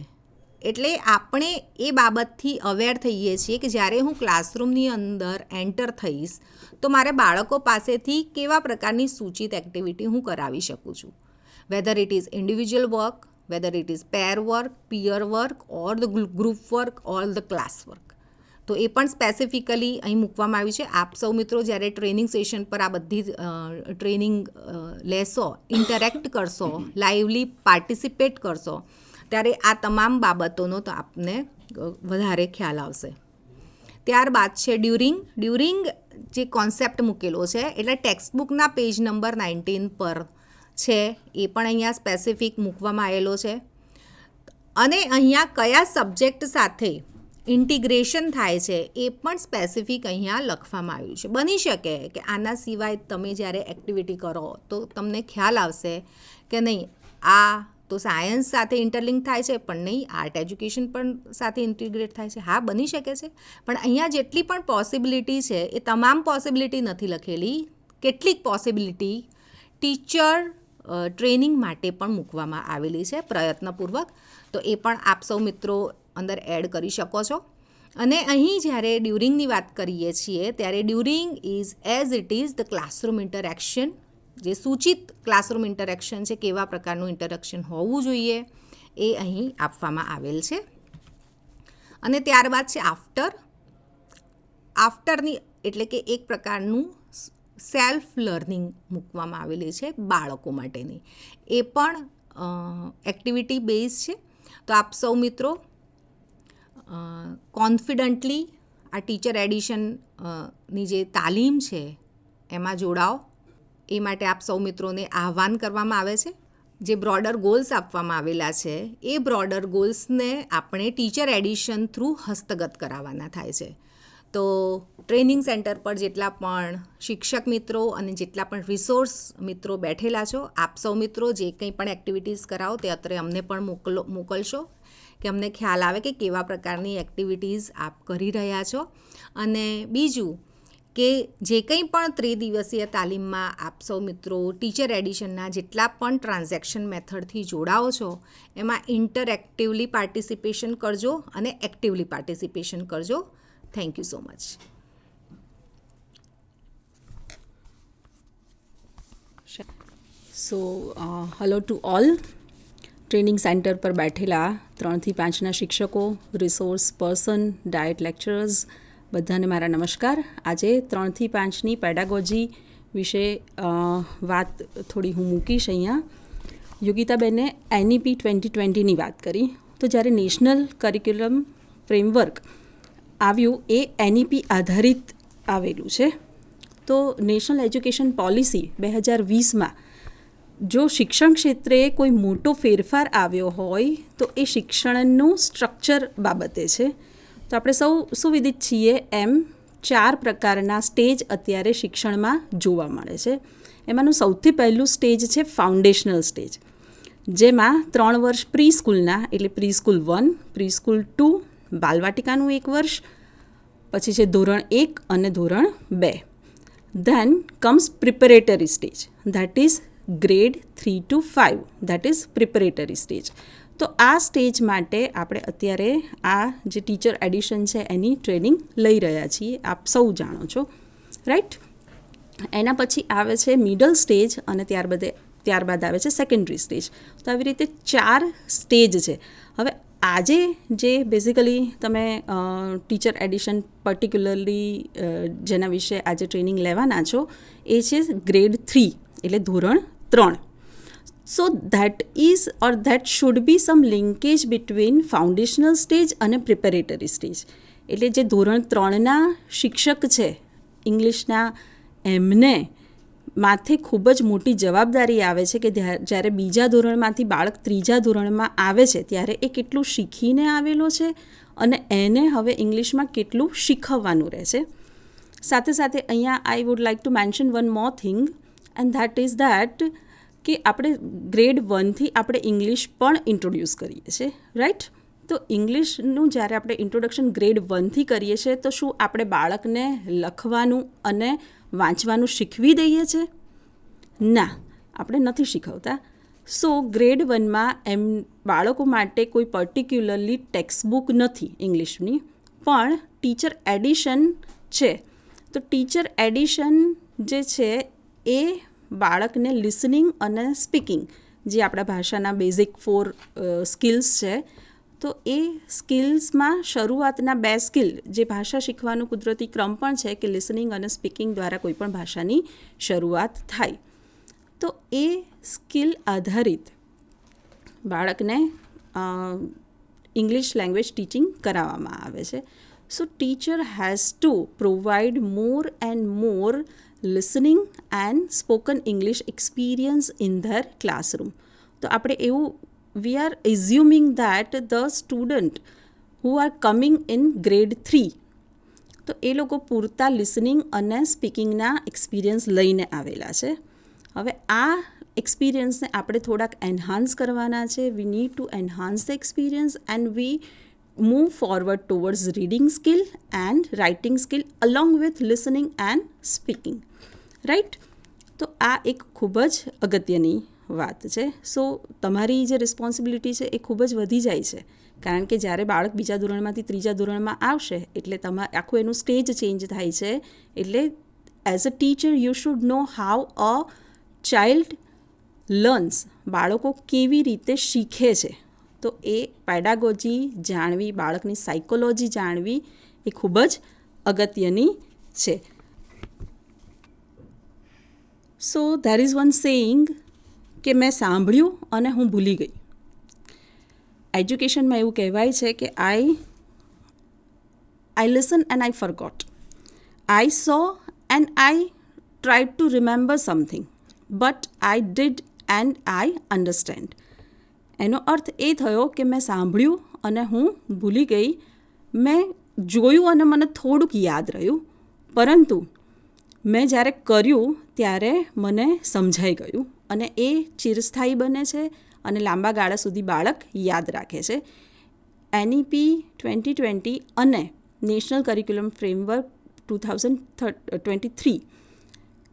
એટલે આપણે એ બાબતથી અવેર થઈએ છીએ કે જ્યારે હું ક્લાસરૂમની અંદર એન્ટર થઈશ તો મારે બાળકો પાસેથી કેવા પ્રકારની સૂચિત એક્ટિવિટી હું કરાવી શકું છું, weather it is individual work, whether it is pair work, peer work or the group work or the class work. તો એ પણ સ્પેસિફિકલી અહીં મૂકવામાં આવ્યું છે. આપ સૌ મિત્રો જ્યારે ટ્રેનિંગ સેશન પર આ બધી ટ્રેનિંગ લેશો, ઇન્ટરેક્ટ કરશો, લાઈવલી પાર્ટિસિપેટ કરશો, ત્યારે આ તમામ બાબતોનો તો આપને વધારે ખ્યાલ આવશે. ત્યારબાદ છે ડ્યુરિંગ જે કોન્સેપ્ટ મૂકેલો છે એટલે ટેક્સ્ટબુકના પેજ નંબર 19 પર છે, એ પણ અહીંયા સ્પેસિફિક મૂકવામાં આવેલો છે. અને અહીંયા કયા સબ્જેક્ટ સાથે ઇન્ટિગ્રેશન થાય છે એ પણ સ્પેસિફિક અહીંયા લખવામાં આવ્યું છે. બની શકે કે આના સિવાય તમે જ્યારે એક્ટિવિટી કરો તો તમને ખ્યાલ આવશે કે નહીં આ તો સાયન્સ સાથે ઇન્ટરલિંક થાય છે, પણ નહીં આર્ટ એજ્યુકેશન પણ સાથે ઇન્ટિગ્રેટ થાય છે. હા, બની શકે છે, પણ અહીંયા જેટલી પણ પોસિબિલિટી છે એ તમામ પોસિબિલિટી નથી લખેલી. કેટલીક પોસિબિલિટી ટીચર ટ્રેનિંગ માટે પણ મૂકવામાં આવેલી છે પ્રયત્નપૂર્વક, તો એ પણ આપ સૌ મિત્રો અંદર એડ કરી શકો છો. અને અહીં જ્યારે ડ્યુરિંગની વાત કરીએ છીએ ત્યારે during is as it is the classroom interaction, જે સૂચિત ક્લાસરૂમ ઇન્ટરેક્શન છે, કેવા પ્રકારનું ઇન્ટરેક્શન હોવું જોઈએ એ અહીં આપવામાં આવેલ છે. અને ત્યારબાદ છે આફ્ટરની એટલે કે એક પ્રકારનું સેલ્ફ લર્નિંગ મૂકવામાં આવેલી છે બાળકો માટેની, એ પણ એક્ટિવિટી બેઝ છે. તો આપ સૌ મિત્રો કોન્ફિડન્ટલી આ ટીચર એડિશનની જે તાલીમ છે એમાં જોડાઓ, એ માટે આપ સૌ મિત્રોને આહ્વાન કરવામાં આવે છે. જે બ્રોડર ગોલ્સ આપવામાં આવેલા છે એ બ્રોડર ગોલ્સને આપણે ટીચર એડિશન થ્રુ હસ્તગત કરાવવાના થાય છે. તો ટ્રેનિંગ સેન્ટર પર જેટલા પણ શિક્ષક મિત્રો અને જેટલા પણ રિસોર્સ મિત્રો બેઠેલા છો, આપ સૌ મિત્રો જે કંઈ પણ એક્ટિવિટીઝ કરાવો તે અત્રે અમને પણ મોકલશો કે અમને ખ્યાલ આવે કે કેવા પ્રકારની એક્ટિવિટીઝ આપ કરી રહ્યા છો. અને બીજું કે જે કંઈ પણ ત્રિદિવસીય તાલીમમાં આપ સૌ મિત્રો ટીચર એડિશનના જેટલા પણ ટ્રાન્ઝેક્શન મેથડથી જોડાઓ છો એમાં ઇન્ટરેક્ટિવલી પાર્ટિસિપેશન કરજો અને એક્ટિવલી પાર્ટિસિપેશન કરજો. Thank you so much. So, hello to all. Training centre પર બેઠેલા 3 થી 5ના શિક્ષકો, રિસોર્સ પર્સન, ડાયટ લેક્ચરર્સ બધાને મારા નમસ્કાર. આજે 3 થી 5ની પેડાગોજી વિશે વાત થોડી હું મૂકીશ. અહીંયા યોગિતાબેને NEP 2020ની વાત કરી. તો જ્યારે નેશનલ કરિક્યુલમ ફ્રેમવર્ક આવ્યું એ NEP આધારિત આવેલું છે. તો નેશનલ એજ્યુકેશન પોલિસી 2020માં જો શિક્ષણ ક્ષેત્રે કોઈ મોટો ફેરફાર આવ્યો હોય તો એ શિક્ષણનું સ્ટ્રક્ચર બાબતે છે. તો આપણે સૌ સુવિદિત છીએ એમ 4 પ્રકારના સ્ટેજ અત્યારે શિક્ષણમાં જોવા મળે છે. એમાંનું સૌથી પહેલું સ્ટેજ છે ફાઉન્ડેશનલ સ્ટેજ, જેમાં 3 વર્ષ પ્રી સ્કૂલના એટલે પ્રી સ્કૂલ 1, પ્રી સ્કૂલ 2, બાલવાટિકાનું 1 વર્ષ, પછી છે ધોરણ 1 અને ધોરણ 2. Then comes preparatory stage, that is grade 3 to 5, that is preparatory stage. તો આ સ્ટેજ માટે આપણે અત્યારે આ જે ટીચર એડિશન છે એની ટ્રેનિંગ લઈ રહ્યા છીએ, આપ સૌ જાણો છો, રાઈટ. એના પછી આવે છે મિડલ સ્ટેજ અને ત્યારબાદ આવે છે સેકન્ડરી સ્ટેજ. તો આવી રીતે 4 સ્ટેજ છે. હવે આજે જે બેઝિકલી તમે ટીચર એડિશન પર્ટિક્યુલરલી જેના વિશે આજે ટ્રેનિંગ લેવાના છો એ છે ગ્રેડ 3 એટલે ધોરણ 3. So that is that should be some linkage between foundational stage અને પ્રિપેરેટરી સ્ટેજ. એટલે જે ધોરણ 3ના શિક્ષક છે ઇંગ્લિશના, એમને માથે ખૂબ જ મોટી જવાબદારી આવે છે કે જ્યારે બીજા ધોરણમાંથી બાળક ત્રીજા ધોરણમાં આવે છે ત્યારે એ કેટલું શીખીને આવેલો છે અને એને હવે ઇંગ્લિશમાં કેટલું શીખવવાનું રહેશે. સાથે સાથે અહીંયા I would like to mention one more thing, and that is that કે આપણે ગ્રેડ 1થી આપણે ઇંગ્લિશ પણ ઇન્ટ્રોડ્યુસ કરીએ છીએ, રાઈટ? તો ઇંગ્લિશનું જ્યારે આપણે ઇન્ટ્રોડક્શન ગ્રેડ 1થી કરીએ છીએ તો શું આપણે બાળકને લખવાનું અને વાંચવાનું શીખવી દઈએ છીએ? ના, આપણે નથી શીખવતા. સો ગ્રેડ 1માં બાળકો માટે કોઈ પર્ટિક્યુલરલી ટેક્સ્ટબુક નથી ઇંગ્લિશની, પણ ટીચર એડિશન છે. તો ટીચર એડિશન જે છે એ બાળકને લિસનિંગ અને સ્પીકિંગ, જે આપણા ભાષાના બેઝિક 4 સ્કિલ્સ છે, તો એ સ્કિલ્સમાં શરૂઆતના 2 સ્કિલ, જે ભાષા શીખવાનો કુદરતી ક્રમ પણ છે કે લિસનિંગ અને સ્પીકિંગ દ્વારા કોઈ પણ ભાષાની શરૂઆત થાય, તો એ સ્કિલ આધારિત બાળકને ઇંગ્લિશ લેંગ્વેજ ટીચિંગ કરાવવામાં આવે છે. So teacher has to provide more and more listening and spoken English experience in their classroom. તો આપણે એવું we are assuming that the student who are coming in grade 3, તો એ લોકો પૂરતા લિસનિંગ અને સ્પીકિંગના એક્સપિરિયન્સ લઈને આવેલા છે. હવે આ એક્સપિરિયન્સને આપણે થોડાક એન્હાન્સ કરવાના છે. We need to enhance the experience and we move forward towards reading skill and writing skill along with listening and speaking, right? તો આ એક ખૂબ જ અગત્યની વાત છે. સો તમારી જે રિસ્પોન્સિબિલિટી છે એ ખૂબ જ વધી જાય છે, કારણ કે જ્યારે બાળક બીજા ધોરણમાંથી ત્રીજા ધોરણમાં આવશે એટલે આખું એનું સ્ટેજ ચેન્જ થાય છે. એટલે as a teacher you should know how a child learns, બાળકો કેવી રીતે શીખે છે. તો એ પેડાગોજી જાણવી, બાળકની સાયકોલોજી જાણવી એ ખૂબ જ અગત્યની છે. સો ધેર ઇઝ વન સેઇંગ કે મેં સાંભળ્યું અને હું ભૂલી ગઈ. એજ્યુકેશનમાં એવું કહેવાય છે કે I listen and I forgot, I saw and I tried to remember something, but I did and I understand. એનો અર્થ એ થયો કે મેં સાંભળ્યું અને હું ભૂલી ગઈ, મેં જોયું અને મને થોડુંક યાદ રહ્યું, પરંતુ મેં જ્યારે કર્યું ત્યારે મને સમજાઈ ગયું અને એ ચિરસ્થાયી બને છે અને લાંબા ગાળા સુધી બાળક યાદ રાખે છે. NEP 2020 અને નેશનલ કરિક્યુલમ ફ્રેમવર્ક 2023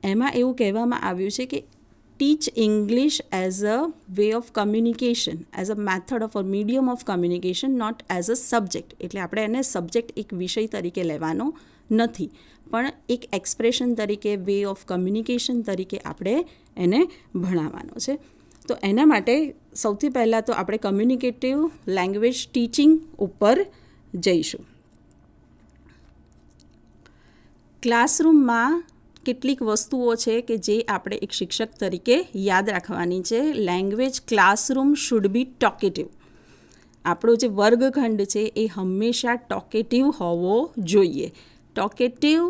એમાં એવું કહેવામાં આવ્યું છે કે teach English as a way of communication, as a method of a medium of communication, not as a subject. એટલે આપણે એને સબ્જેક્ટ એક વિષય તરીકે લેવાનો નથી, પણ એક એક્સપ્રેશન તરીકે, વે ઓફ કમ્યુનિકેશન તરીકે આપણે એને ભણાવવાનો છે. તો એના માટે સૌથી પહેલાં તો આપણે કમ્યુનિકેટિવ લેંગ્વેજ ટીચિંગ ઉપર જઈશું. ક્લાસરૂમમાં કેટલીક વસ્તુઓ છે કે જે આપણે એક શિક્ષક તરીકે યાદ રાખવાની છે. Language classroom should be talkative. આપણો જે વર્ગખંડ છે એ હંમેશા ટોકેટિવ હોવો જોઈએ. Talkative,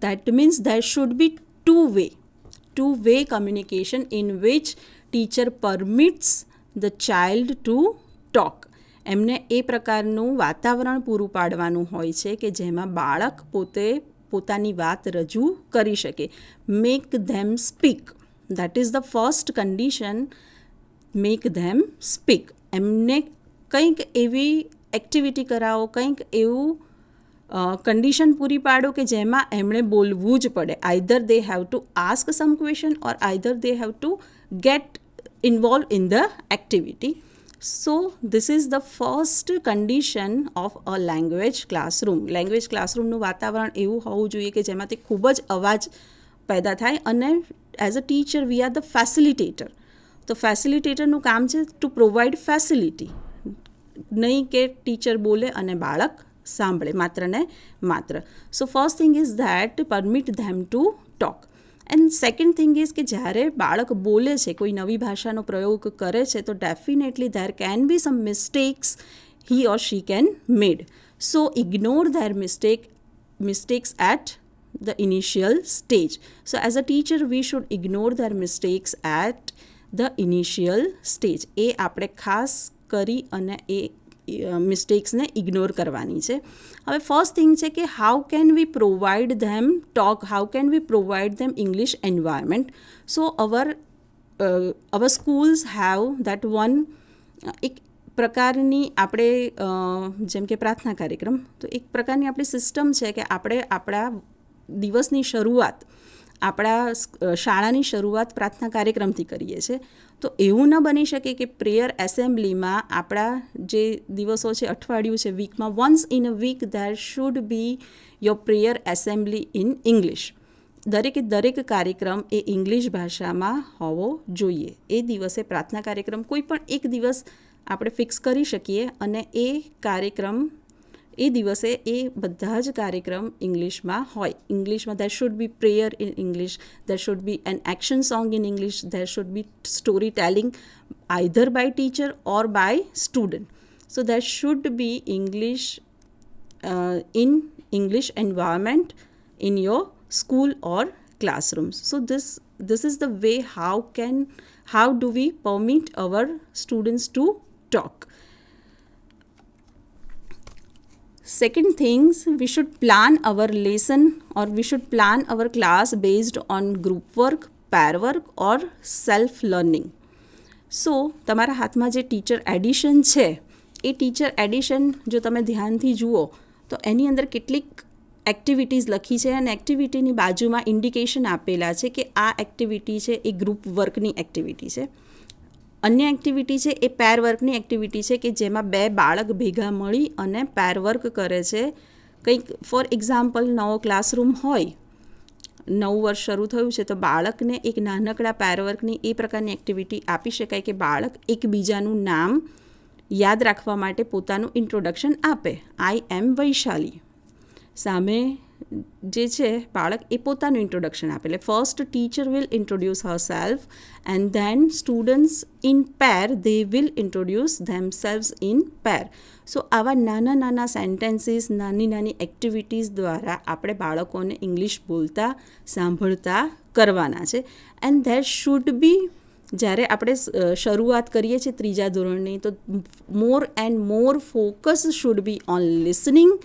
that means there should be two-way communication in which teacher permits the child to talk. એમને એ પ્રકારનું વાતાવરણ પૂરું પાડવાનું હોય છે કે જેમાં બાળક પોતાની વાત રજૂ કરી શકે. Make them speak, that is the first condition. Make them speak. એમને કંઈક એવી એક્ટિવિટી કરાવો, કંઈક એવું કન્ડિશન પૂરી પાડો કે જેમાં એમણે બોલવું જ પડે. Either they have to ask some question or either they have to get involve in the activity. So this is the first condition of a language classroom. Language ક્લાસરૂમનું વાતાવરણ એવું હોવું જોઈએ કે જેમાંથી ખૂબ જ અવાજ પેદા થાય, અને as a teacher we are the facilitator. તો ફેસિલિટેટરનું કામ છે ટુ પ્રોવાઈડ ફેસિલિટી, નહીં કે ટીચર બોલે અને બાળક સાંભળે માત્ર ને માત્ર. So first thing is that permit them to talk. And second thing is કે જ્યારે બાળક બોલે છે, કોઈ નવી ભાષાનો પ્રયોગ કરે છે, તો definitely there can be some mistakes he or she can made. So ignore their mistakes at the initial stage. So as a teacher we should ignore their mistakes at the initial stage. એ આપણે ખાસ કરી અને એ મિસ્ટેક્સને ignore કરવાની છે. હવે first thing છે કે how can we provide them how can we provide them English environment. So our schools have that one એક પ્રકારની આપણે જેમ કે પ્રાર્થના કાર્યક્રમ, તો એક પ્રકારની આપણી સિસ્ટમ છે કે આપણે આપણા દિવસની શરૂઆત, આપણા શાળાની શરૂઆત પ્રાર્થના કાર્યક્રમથી કરીએ છીએ. તો એવું ન બની શકે કે પ્રેયર એસેમ્બલીમાં આપણા જે દિવસો છે, અઠવાડિયું છે, વીકમાં once in a week there should be your prayer assembly in English. દરેક કાર્યક્રમ એ ઇંગ્લિશ ભાષામાં હોવો જોઈએ. એ દિવસે પ્રાર્થના કાર્યક્રમ કોઈ પણ એક દિવસ આપણે ફિક્સ કરી શકીએ અને એ કાર્યક્રમ એ દિવસે એ બધા જ કાર્યક્રમ ઇંગ્લિશમાં હોય. ઇંગ્લિશમાં there should be prayer in English, there should be an action song in English, there should be story telling either by teacher or by student. So there should be English in English environment in your school or classrooms. So this is the way how do we permit our students to talk. Second things, we should plan our lesson or we should plan our class based on group work, pair work or self learning. સો તમારા હાથમાં જે teacher addition છે એ teacher addition જો તમે ધ્યાનથી જુઓ તો એની અંદર કેટલીક એક્ટિવિટીઝ લખી છે અને એક્ટિવિટીની બાજુમાં ઇન્ડિકેશન આપેલા છે કે આ એક્ટિવિટી છે એ ગ્રુપ વર્કની એક્ટિવિટી છે. અન્ય એક્ટિવિટી છે એ પેર વર્કની એક્ટિવિટી છે કે જેમાં બે બાળક ભેગા મળી અને પેર વર્ક કરે છે. કંઈક ફોર એક્ઝામ્પલ નવો ક્લાસરૂમ હોય, નવું વર્ષ શરૂ થયું છે, તો બાળકને એક નાનકડા પેર વર્કની એ પ્રકારની એક્ટિવિટી આપી શકાય કે બાળક એકબીજાનું નામ યાદ રાખવા માટે પોતાનું ઇન્ટ્રોડક્શન આપે. આઈ એમ વૈશાલી. સામે જે છે બાળક એ પોતાનું ઇન્ટ્રોડક્શન આપે. એટલે first teacher will introduce herself and then students in pair they will introduce themselves in pair. So આવા નાના નાના સેન્ટેન્સીસ, નાની નાની એક્ટિવિટીઝ દ્વારા આપણે બાળકોને ઇંગ્લિશ બોલતા સાંભળતા કરવાના છે. એન્ડ ધેર શુડ બી, જ્યારે આપણે શરૂઆત કરીએ છીએ ત્રીજા ધોરણની, તો મોર and more focus should be on listening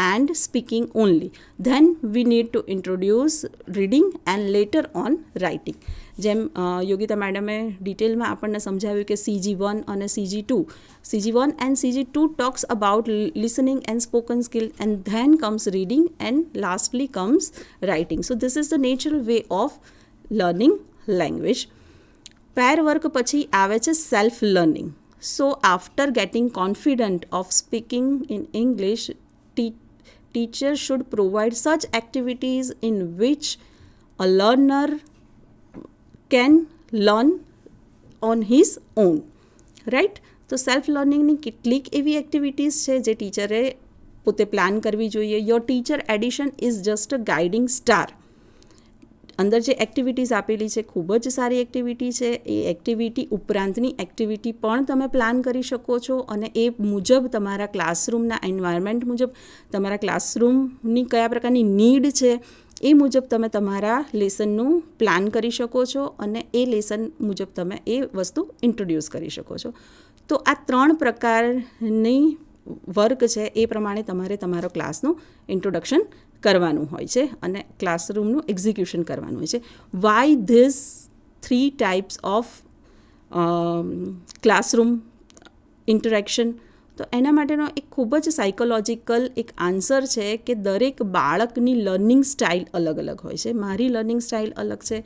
and speaking only. Then we need to introduce reading and later on writing. જેમ યોગિતા મેડમે ડિટેલમાં આપણને સમજાવ્યું કે CG1 અને CG2. CG1 and CG2 talks about listening and spoken skill, and then comes reading and lastly comes writing. So this is the natural way of learning language. Pair work પછી આવે છે self learning. So after getting confident of speaking in English, teacher should provide such activities in which a learner can learn on his own, right? તો self લર્નિંગની કેટલીક એવી activities છે જે ટીચરે પોતે પ્લાન કરવી જોઈએ. Your teacher addition is just a guiding star. અંદર જે એક્ટિવિટીઝ આપેલી છે ખૂબ જ સારી એક્ટિવિટી છે. એ એક્ટિવિટી ઉપરાંતની એક્ટિવિટી પણ તમે પ્લાન કરી શકો છો અને એ મુજબ તમારા ક્લાસરૂમના એન્વાયરમેન્ટ મુજબ, તમારા ક્લાસરૂમની કયા પ્રકારની નીડ છે એ મુજબ તમે તમારા લેસનનું પ્લાન કરી શકો છો અને એ લેસન મુજબ તમે એ વસ્તુ ઇન્ટ્રોડ્યુસ કરી શકો છો. તો આ 3 પ્રકારની વર્ક છે એ પ્રમાણે તમારે તમારો ક્લાસનું ઇન્ટ્રોડક્શન કરવાનું હોય છે અને ક્લાસરૂમનું એક્ઝિક્યુશન કરવાનું હોય છે. Y this 3 types of classroom interaction? તો એના માટેનો એક ખૂબ જ સાયકોલોજીકલ એક આન્સર છે કે દરેક બાળકની લર્નિંગ સ્ટાઇલ અલગ અલગ હોય છે. મારી લર્નિંગ સ્ટાઇલ અલગ છે,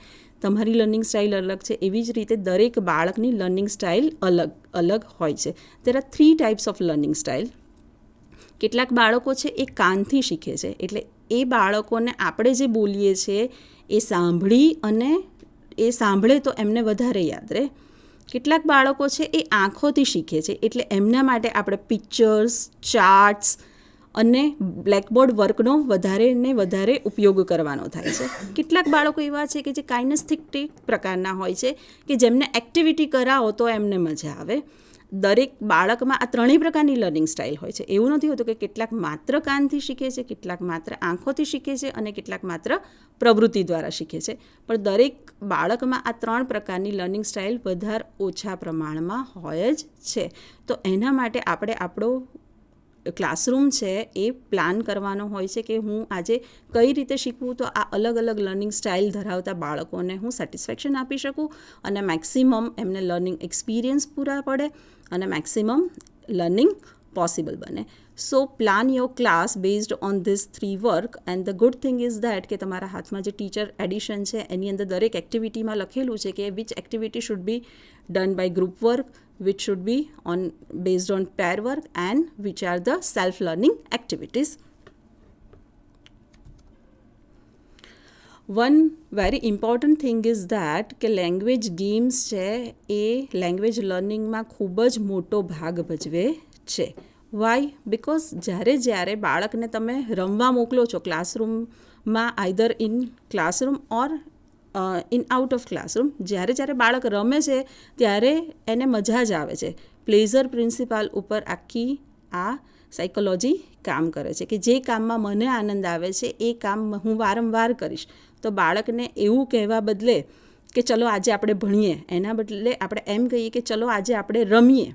તમારી લર્નિંગ સ્ટાઇલ અલગ છે. એવી જ રીતે દરેક બાળકની લર્નિંગ સ્ટાઇલ અલગ અલગ હોય છે. There are 3 types of learning style. કેટલાક બાળકો છે એ કાનથી શીખે છે, એટલે એ બાળકોને આપણે જે બોલીએ છીએ એ સાંભળે તો એમને વધારે યાદ રહે. કેટલાક બાળકો છે એ આંખોથી શીખે છે, એટલે એમના માટે આપણે પિક્ચર્સ, ચાર્ટ્સ અને બ્લેકબોર્ડ વર્કનો વધારે ઉપયોગ કરવાનો થાય છે. કેટલાક બાળકો એવા છે કે જે કાઇનેસ્થેટિક પ્રકારના હોય છે કે જેમને એક્ટિવિટી કરાવો તો એમને મજા આવે. દરેક બાળકમાં આ ત્રણેય પ્રકારની લર્નિંગ સ્ટાઇલ હોય છે. એવું નથી હોતું કે કેટલાક માત્ર કાનથી શીખે છે, કેટલાક માત્ર આંખોથી શીખે છે અને કેટલાક માત્ર પ્રવૃત્તિ દ્વારા શીખે છે. પણ દરેક બાળકમાં આ 3 પ્રકારની લર્નિંગ સ્ટાઇલ વધારે ઓછા પ્રમાણમાં હોય જ છે. તો એના માટે આપણે આપણો ક્લાસરૂમ છે એ પ્લાન કરવાનો હોય છે કે હું આજે કઈ રીતે શીખવું તો આ અલગ અલગ લર્નિંગ સ્ટાઇલ ધરાવતા બાળકોને હું સેટિસ્ફેક્શન આપી શકું અને મેક્સિમમ એમને લર્નિંગ એક્સપિરિયન્સ પૂરા પડે અને મેક્સિમમ લર્નિંગ પોસિબલ બને. So plan your class based on this 3 work and the good thing is that કે તમારા હાથમાં જે ટીચર એડિશન છે એની અંદર દરેક એક્ટિવિટીમાં લખેલું છે કે which activity should be done by group work, which should be based on pair work, and which are the self-learning activities. One very important thing is that કે લેંગ્વેજ ગેમ્સ છે એ language લર્નિંગમાં ખૂબ જ મોટો ભાગ ભજવે છે. વાય? બિકોઝ જ્યારે બાળકને તમે રમવા મોકલો છો ક્લાસરૂમમાં, either in classroom or in out of classroom, જ્યારે બાળક રમે છે ત્યારે એને મજા જ આવે છે. પ્લેઝર પ્રિન્સિપાલ ઉપર આખી આ સાયકોલોજી કામ કરે છે કે જે કામમાં મને આનંદ આવે છે એ કામ હું વારંવાર કરીશ. તો બાળકને એવું કહેવા બદલે કે ચલો આજે આપણે ભણીએ, એના બદલે આપણે એમ કહીએ કે ચલો આજે આપણે રમીએ,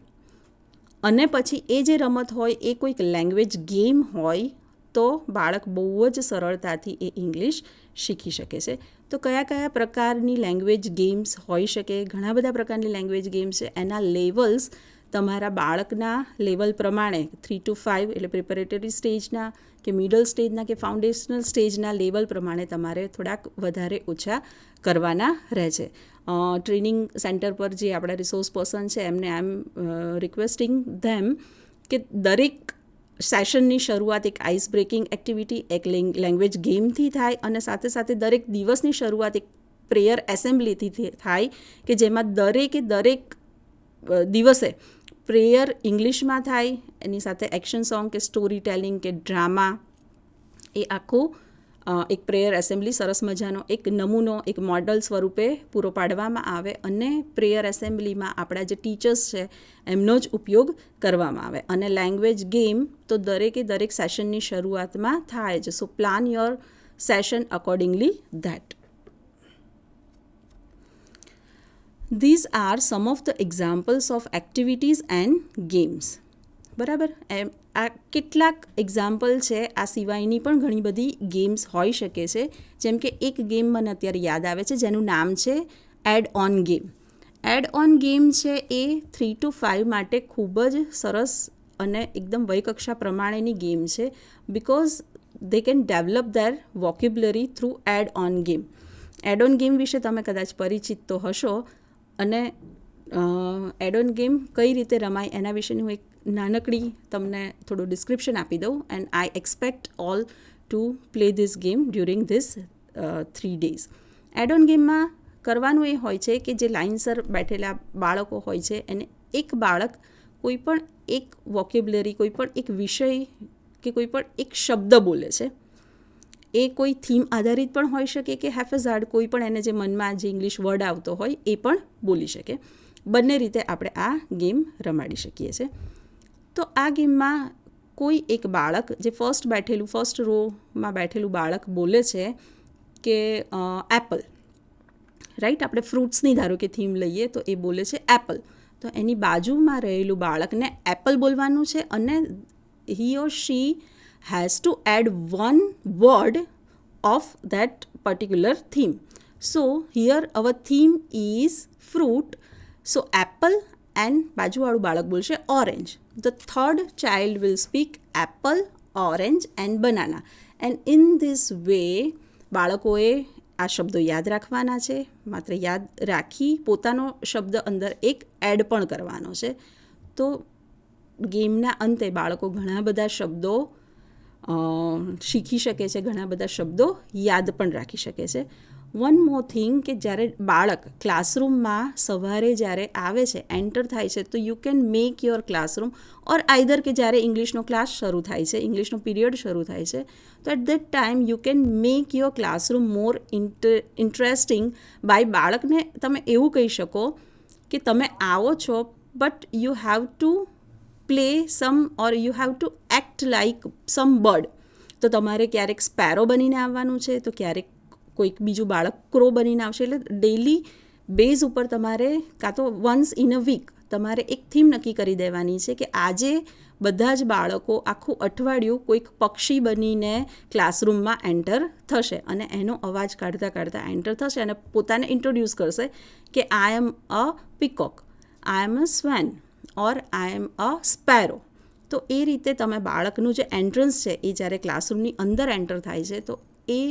અને પછી એ જે રમત હોય એ કોઈક લેંગ્વેજ ગેમ હોય તો બાળક બહુ જ સરળતાથી એ ઇંગ્લિશ શીખી શકે છે. તો કયા પ્રકારની લેંગ્વેજ ગેમ્સ હોઈ શકે? ઘણા બધા પ્રકારની લેંગ્વેજ ગેમ્સ છે. એના લેવલ્સ તમારા બાળકના લેવલ પ્રમાણે 3 to 5 એટલે પ્રિપેરેટરી સ્ટેજના કે મિડલ સ્ટેજના કે ફાઉન્ડેશનલ સ્ટેજના લેવલ પ્રમાણે તમારે થોડાક વધારે ઓછા કરવાના રહે છે. ટ્રેનિંગ સેન્ટર પર જે આપણા રિસોર્સ પર્સન છે એમને આઈ એમ રિક્વેસ્ટિંગ ધેમ કે દરેક સેશનની શરૂઆત એક આઈસ બ્રેકિંગ એક્ટિવિટી, એક લેંગ્વેજ ગેમથી થાય અને સાથે સાથે દરેક દિવસની શરૂઆત એક પ્રેયર એસેમ્બલીથી થાય કે જેમાં દરેક દિવસે પ્રેયર ઇંગ્લિશમાં થાય, એની સાથે એક્શન સોંગ કે સ્ટોરી ટેલિંગ કે ડ્રામા, એ આખું એક પ્રેયર એસેમ્બલી સરસ મજાનો એક નમૂનો એક મોડલ સ્વરૂપે પૂરો પાડવામાં આવે અને પ્રેયર એસેમ્બલીમાં આપણા જે ટીચર્સ છે એમનો જ ઉપયોગ કરવામાં આવે. અને લેંગ્વેજ ગેમ તો દરેક સેશનની શરૂઆતમાં થાય છે. So plan your session accordingly that. These are some of the examples of activities and games. બરાબર? આ કેટલાક એક્ઝામ્પલ છે. આ સિવાયની પણ ઘણી બધી ગેમ્સ હોઈ શકે છે. જેમ કે એક ગેમ મને અત્યારે યાદ આવે છે જેનું નામ છે add on game. Add on game છે એ 3 to 5 માટે ખૂબ જ સરસ અને એકદમ વયકક્ષા પ્રમાણેની ગેમ છે. Because they can develop their vocabulary through add on game. Add on game વિશે તમે કદાચ પરિચિત તો હશો, અને એડ ઓન ગેમ કઈ રીતે રમાય એના વિશેની હું એક નાનકડી તમને થોડું ડિસ્ક્રિપ્શન આપી દઉં. And I expect all to play this game during this 3 days. Add on ગેમમાં કરવાનું એ હોય છે કે જે લાઇનસર બેઠેલા બાળકો હોય છે એને એક બાળક કોઈ પણ એક વોકેબ્યુલરી, કોઈ પણ એક વિષય કે કોઈ પણ એક શબ્દ બોલે છે. એ કોઈ થીમ આધારિત પણ હોઈ શકે કે હેફેઝાર્ડ કોઈ પણ એને જે મનમાં જે ઇંગ્લિશ વર્ડ આવતો હોય એ પણ બોલી શકે. બંને રીતે આપણે આ ગેમ રમાડી શકીએ છીએ. તો આ ગેમમાં કોઈ એક બાળક જે ફર્સ્ટ રોમાં બેઠેલું બાળક બોલે છે કે એપલ, રાઈટ? આપણે ફ્રૂટ્સની ધારો કે થીમ લઈએ તો એ બોલે છે એપલ. તો એની બાજુમાં રહેલું બાળકને એપલ બોલવાનું છે અને he or she has to add one word of that particular theme. So here our theme is fruit. So apple, and બાજુવાળું બાળક બોલશે orange. The third child will speak apple, orange and banana. And in this way બાળકોએ આ શબ્દો યાદ રાખવાના છે. માત્ર યાદ રાખી પોતાનો શબ્દ અંદર એક એડ પણ કરવાનો છે. તો ગેમના અંતે બાળકો ઘણા બધા શબ્દો શીખી શકે છે, ઘણા બધા શબ્દો યાદ પણ રાખી શકે છે. વન મોર થિંગ કે જ્યારે બાળક ક્લાસરૂમમાં સવારે જ્યારે આવે છે, એન્ટર થાય છે, તો you can make your classroom or either કે જ્યારે ઇંગ્લિશનો ક્લાસ શરૂ થાય છે, ઇંગ્લિશનો પીરિયડ શરૂ થાય છે, તો at that time you can make your classroom more interesting by બાળકને તમે એવું કહી શકો કે તમે આવો છો but you have to play some or you have to act like some bird. તો તમારે ક્યારેક સ્પેરો બનીને આવવાનું છે, તો ક્યારેક કોઈક બીજું બાળક ક્રો બનીને આવશે. એટલે ડેઇલી બેઝ ઉપર તમારે કાં તો વન્સ ઇન અ વીક તમારે એક થીમ નક્કી કરી દેવાની છે કે આજે બધા જ બાળકો આખું અઠવાડિયું કોઈક પક્ષી બનીને ક્લાસરૂમમાં એન્ટર થશે અને એનો અવાજ કાઢતા કાઢતા એન્ટર થશે અને પોતાને ઇન્ટ્રોડ્યુસ કરશે કે આઈ એમ અ peacock, I M a સ્વેન or I M a sparrow. તો એ રીતે તમે બાળકનું જે એન્ટ્રન્સ છે એ જ્યારે ક્લાસરૂમની અંદર એન્ટર થાય છે તો એ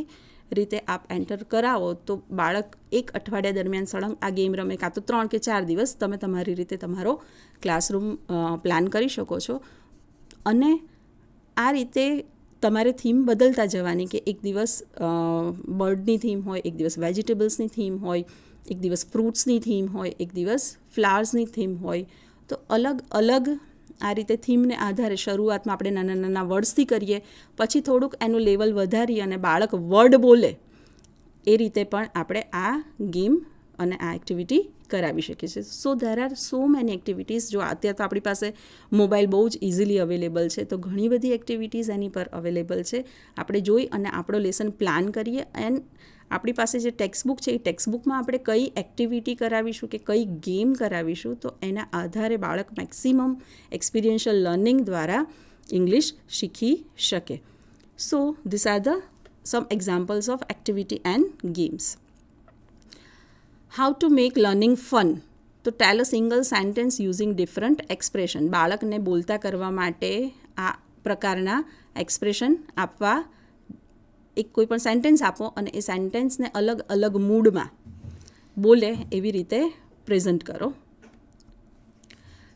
રીતે આપ એન્ટર કરાવો તો બાળક એક અઠવાડિયા દરમિયાન સળંગ આ ગેમ રમે, કાં તો 3 કે 4 દિવસ તમે તમારી રીતે તમારો ક્લાસરૂમ પ્લાન કરી શકો છો. અને આ રીતે તમારે થીમ બદલતા જવાની કે એક દિવસ બર્ડની થીમ હોય, એક દિવસ વેજીટેબલ્સની થીમ હોય, એક દિવસ ફ્રૂટ્સની થીમ હોય, એક દિવસ ફ્લાવર્સની થીમ હોય. તો અલગ અલગ આ રીતે થીમને આધારે શરૂઆતમાં આપણે નાના નાના વર્ડ્સથી કરીએ, પછી થોડુંક એનું લેવલ વધારી અને બાળક વર્ડ બોલે એ રીતે પણ આપણે આ ગેમ અને આ એક્ટિવિટી કરાવી શકીએ છીએ. So there are so many activities. જો અત્યારે તો આપણી પાસે મોબાઈલ બહુ જ ઇઝીલી અવેલેબલ છે, તો ઘણી બધી એક્ટિવિટીઝ એની પર અવેલેબલ છે. આપણે જોઈ અને આપણો લેસન પ્લાન કરીએ એન્ડ આપણી પાસે જે ટેક્સ્ટબુક છે એ ટેક્સ્ટબુકમાં આપણે કઈ એક્ટિવિટી કરાવીશું કે કઈ ગેમ કરાવીશું તો એના આધારે બાળક મેક્સિમમ એક્સપિરિયન્શિયલ લર્નિંગ દ્વારા ઇંગ્લિશ શીખી શકે. So this are the some examples of activity and games. How to make learning fun. તો tell a single sentence using different expression. બાળકને બોલતા કરવા માટે આ પ્રકારના એક્સપ્રેશન આપવા. એક કોઈ પણ સેન્ટેન્સ આપો અને એ સેન્ટેન્સને અલગ અલગ મૂડમાં બોલે એવી રીતે પ્રેઝન્ટ કરો.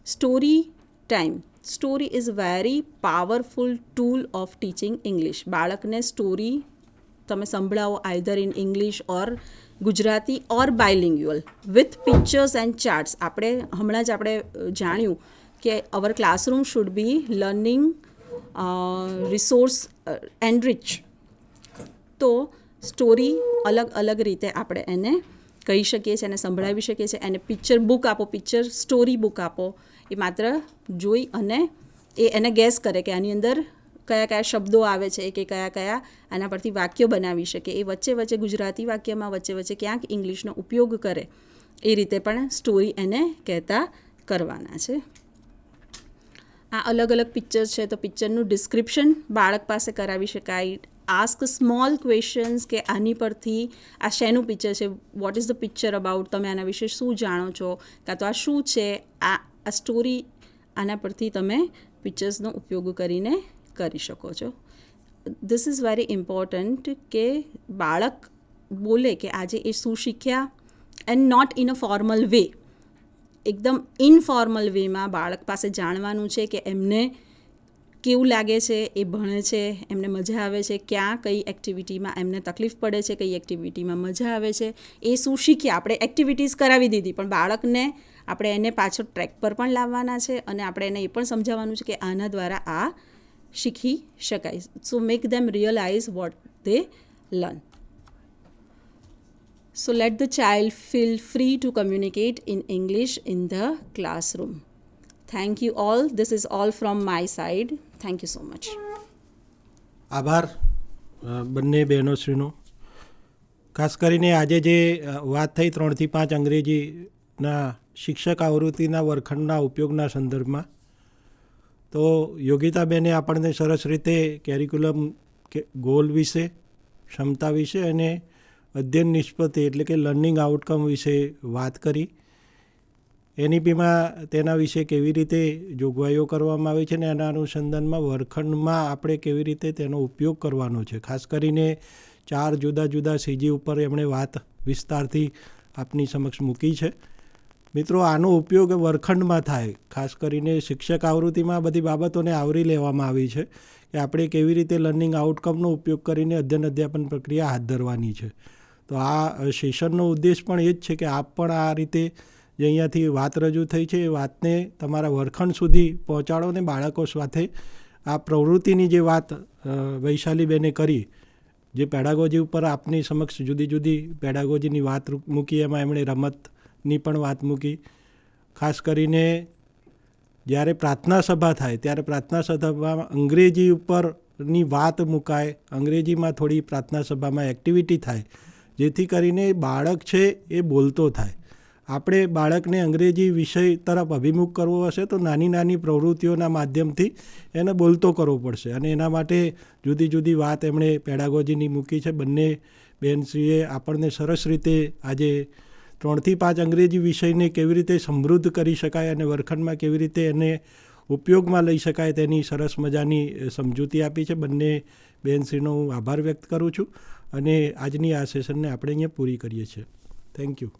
Story time. Story is very powerful tool of teaching English. બાળકને સ્ટોરી તમે સંભળાવો either in English or Gujarati or bilingual with pictures and charts. આપણે હમણાં જ આપણે જાણ્યું કે our classroom should be learning resource and rich. તો સ્ટોરી અલગ અલગ રીતે આપણે એને કહી શકીએ છીએ અને સંભળાવી શકીએ છીએ. એને પિક્ચર બુક આપો, પિક્ચર સ્ટોરી બુક આપો. એ માત્ર જોઈ અને એને ગેસ કરે કે આની અંદર કયા કયા શબ્દો આવે છે કે કયા કયા આના પરથી વાક્યો બનાવી શકે. એ વચ્ચે વચ્ચે ગુજરાતી વાક્યમાં વચ્ચે વચ્ચે ક્યાંક ઇંગ્લિશનો ઉપયોગ કરે એ રીતે પણ સ્ટોરી એને કહેતા કરવાના છે. આ અલગ અલગ પિક્ચર્સ છે તો પિક્ચરનું ડિસ્ક્રિપ્શન બાળક પાસે કરાવી શકાય. આસ્ક સ્મોલ ક્વેશ્ચન્સ કે આની પરથી આ શેનું પિક્ચર છે, what is the picture about, તમે આના વિશે શું જાણો છો, કાં તો આ શું છે, આ સ્ટોરી, આના પરથી તમે પિક્ચર્સનો ઉપયોગ કરીને કરી શકો છો. ધીસ ઇઝ વેરી ઇમ્પોર્ટન્ટ કે બાળક બોલે કે આજે એ શું શીખ્યા and not in a formal way. એકદમ ઇનફોર્મલ વેમાં બાળક પાસે જાણવાનું છે કે એમને કેવું લાગે છે, એ ભણે છે, એમને મજા આવે છે, ક્યાં કઈ એક્ટિવિટીમાં એમને તકલીફ પડે છે, કઈ એક્ટિવિટીમાં મજા આવે છે, એ શું શીખ્યા. આપણે એક્ટિવિટીઝ કરાવી દીધી પણ બાળકને આપણે એને પાછળ ટ્રેક પર પણ લાવવાના છે અને આપણે એને એ પણ સમજાવવાનું છે કે આના દ્વારા આ શીખી શકાય. So make them realise what they learn. So let the child feel free to communicate in English in the classroom. Thank you all. This is all from my side. Thank you so much. આભાર બંને બહેનોશ્રીનો. ખાસ કરીને આજે જે વાત થઈ 3 થી 5 અંગ્રેજીના શિક્ષક આવૃત્તિના વર્ગખંડના ઉપયોગના સંદર્ભમાં, તો યોગિતાબેને આપણને સરસ રીતે કેરિક્યુલમ ગોલ વિશે, ક્ષમતા વિશે અને અધ્યયન નિષ્પત્તિ એટલે કે લર્નિંગ આઉટકમ વિશે વાત કરી. એનઈપીમાં તેના વિશે કેવી રીતે જોગવાઈઓ કરવામાં આવી છે અને એના અનુસંધાનમાં વર્ગખંડમાં આપણે કેવી રીતે તેનો ઉપયોગ કરવાનો છે. ખાસ કરીને 4 જુદા જુદા સીજી ઉપર એમણે વાત વિસ્તારથી આપની સમક્ષ મૂકી છે. મિત્રો, આનો ઉપયોગ વર્ગખંડમાં થાય. ખાસ કરીને શિક્ષક આવૃત્તિમાં બધી બાબતોને આવરી લેવામાં આવી છે કે આપણે કેવી રીતે લર્નિંગ આઉટકમનો ઉપયોગ કરીને અધ્યયન અધ્યાપન પ્રક્રિયા હાથ ધરવાની છે. તો આ સેશનનો ઉદ્દેશ પણ એ જ છે કે આપ પણ આ રીતે જે અહીંયાથી વાત રજૂ થઈ છે એ વાતને તમારા વર્ગખંડ સુધી પહોંચાડો ને બાળકો સાથે આ પ્રવૃત્તિની જે વાત વૈશાલીબેને કરી, જે પેડાગોજી ઉપર આપની સમક્ષ જુદી જુદી પેડાગોજીની વાત મૂકી, એમાં એમણે રમતની પણ વાત મૂકી. ખાસ કરીને જ્યારે પ્રાર્થના સભા થાય ત્યારે પ્રાર્થના સભામાં અંગ્રેજી ઉપરની વાત મુકાય, અંગ્રેજીમાં થોડી પ્રાર્થના સભામાં એક્ટિવિટી થાય, જેથી કરીને બાળક છે એ બોલતો થાય. આપણે બાળકને અંગ્રેજી વિષય તરફ અભિમુખ કરવો હશે તો નાની નાની પ્રવૃત્તિઓના માધ્યમથી એને બોલતો કરવો પડશે. અને એના માટે જુદી જુદી વાત એમણે પેડાગોજીની મૂકી છે. બંને બેનશ્રીએ આપણને સરસ રીતે આજે 3 થી 5 અંગ્રેજી વિષયને કેવી રીતે સમૃદ્ધ કરી શકાય અને વર્ગખંડમાં કેવી રીતે એને ઉપયોગમાં લઈ શકાય તેની સરસ મજાની સમજૂતી આપી છે. બંને બેનશ્રીનો હું આભાર વ્યક્ત કરું છું અને આજની આ સેશનને આપણે અહીંયા પૂરી કરીએ છીએ. Thank you.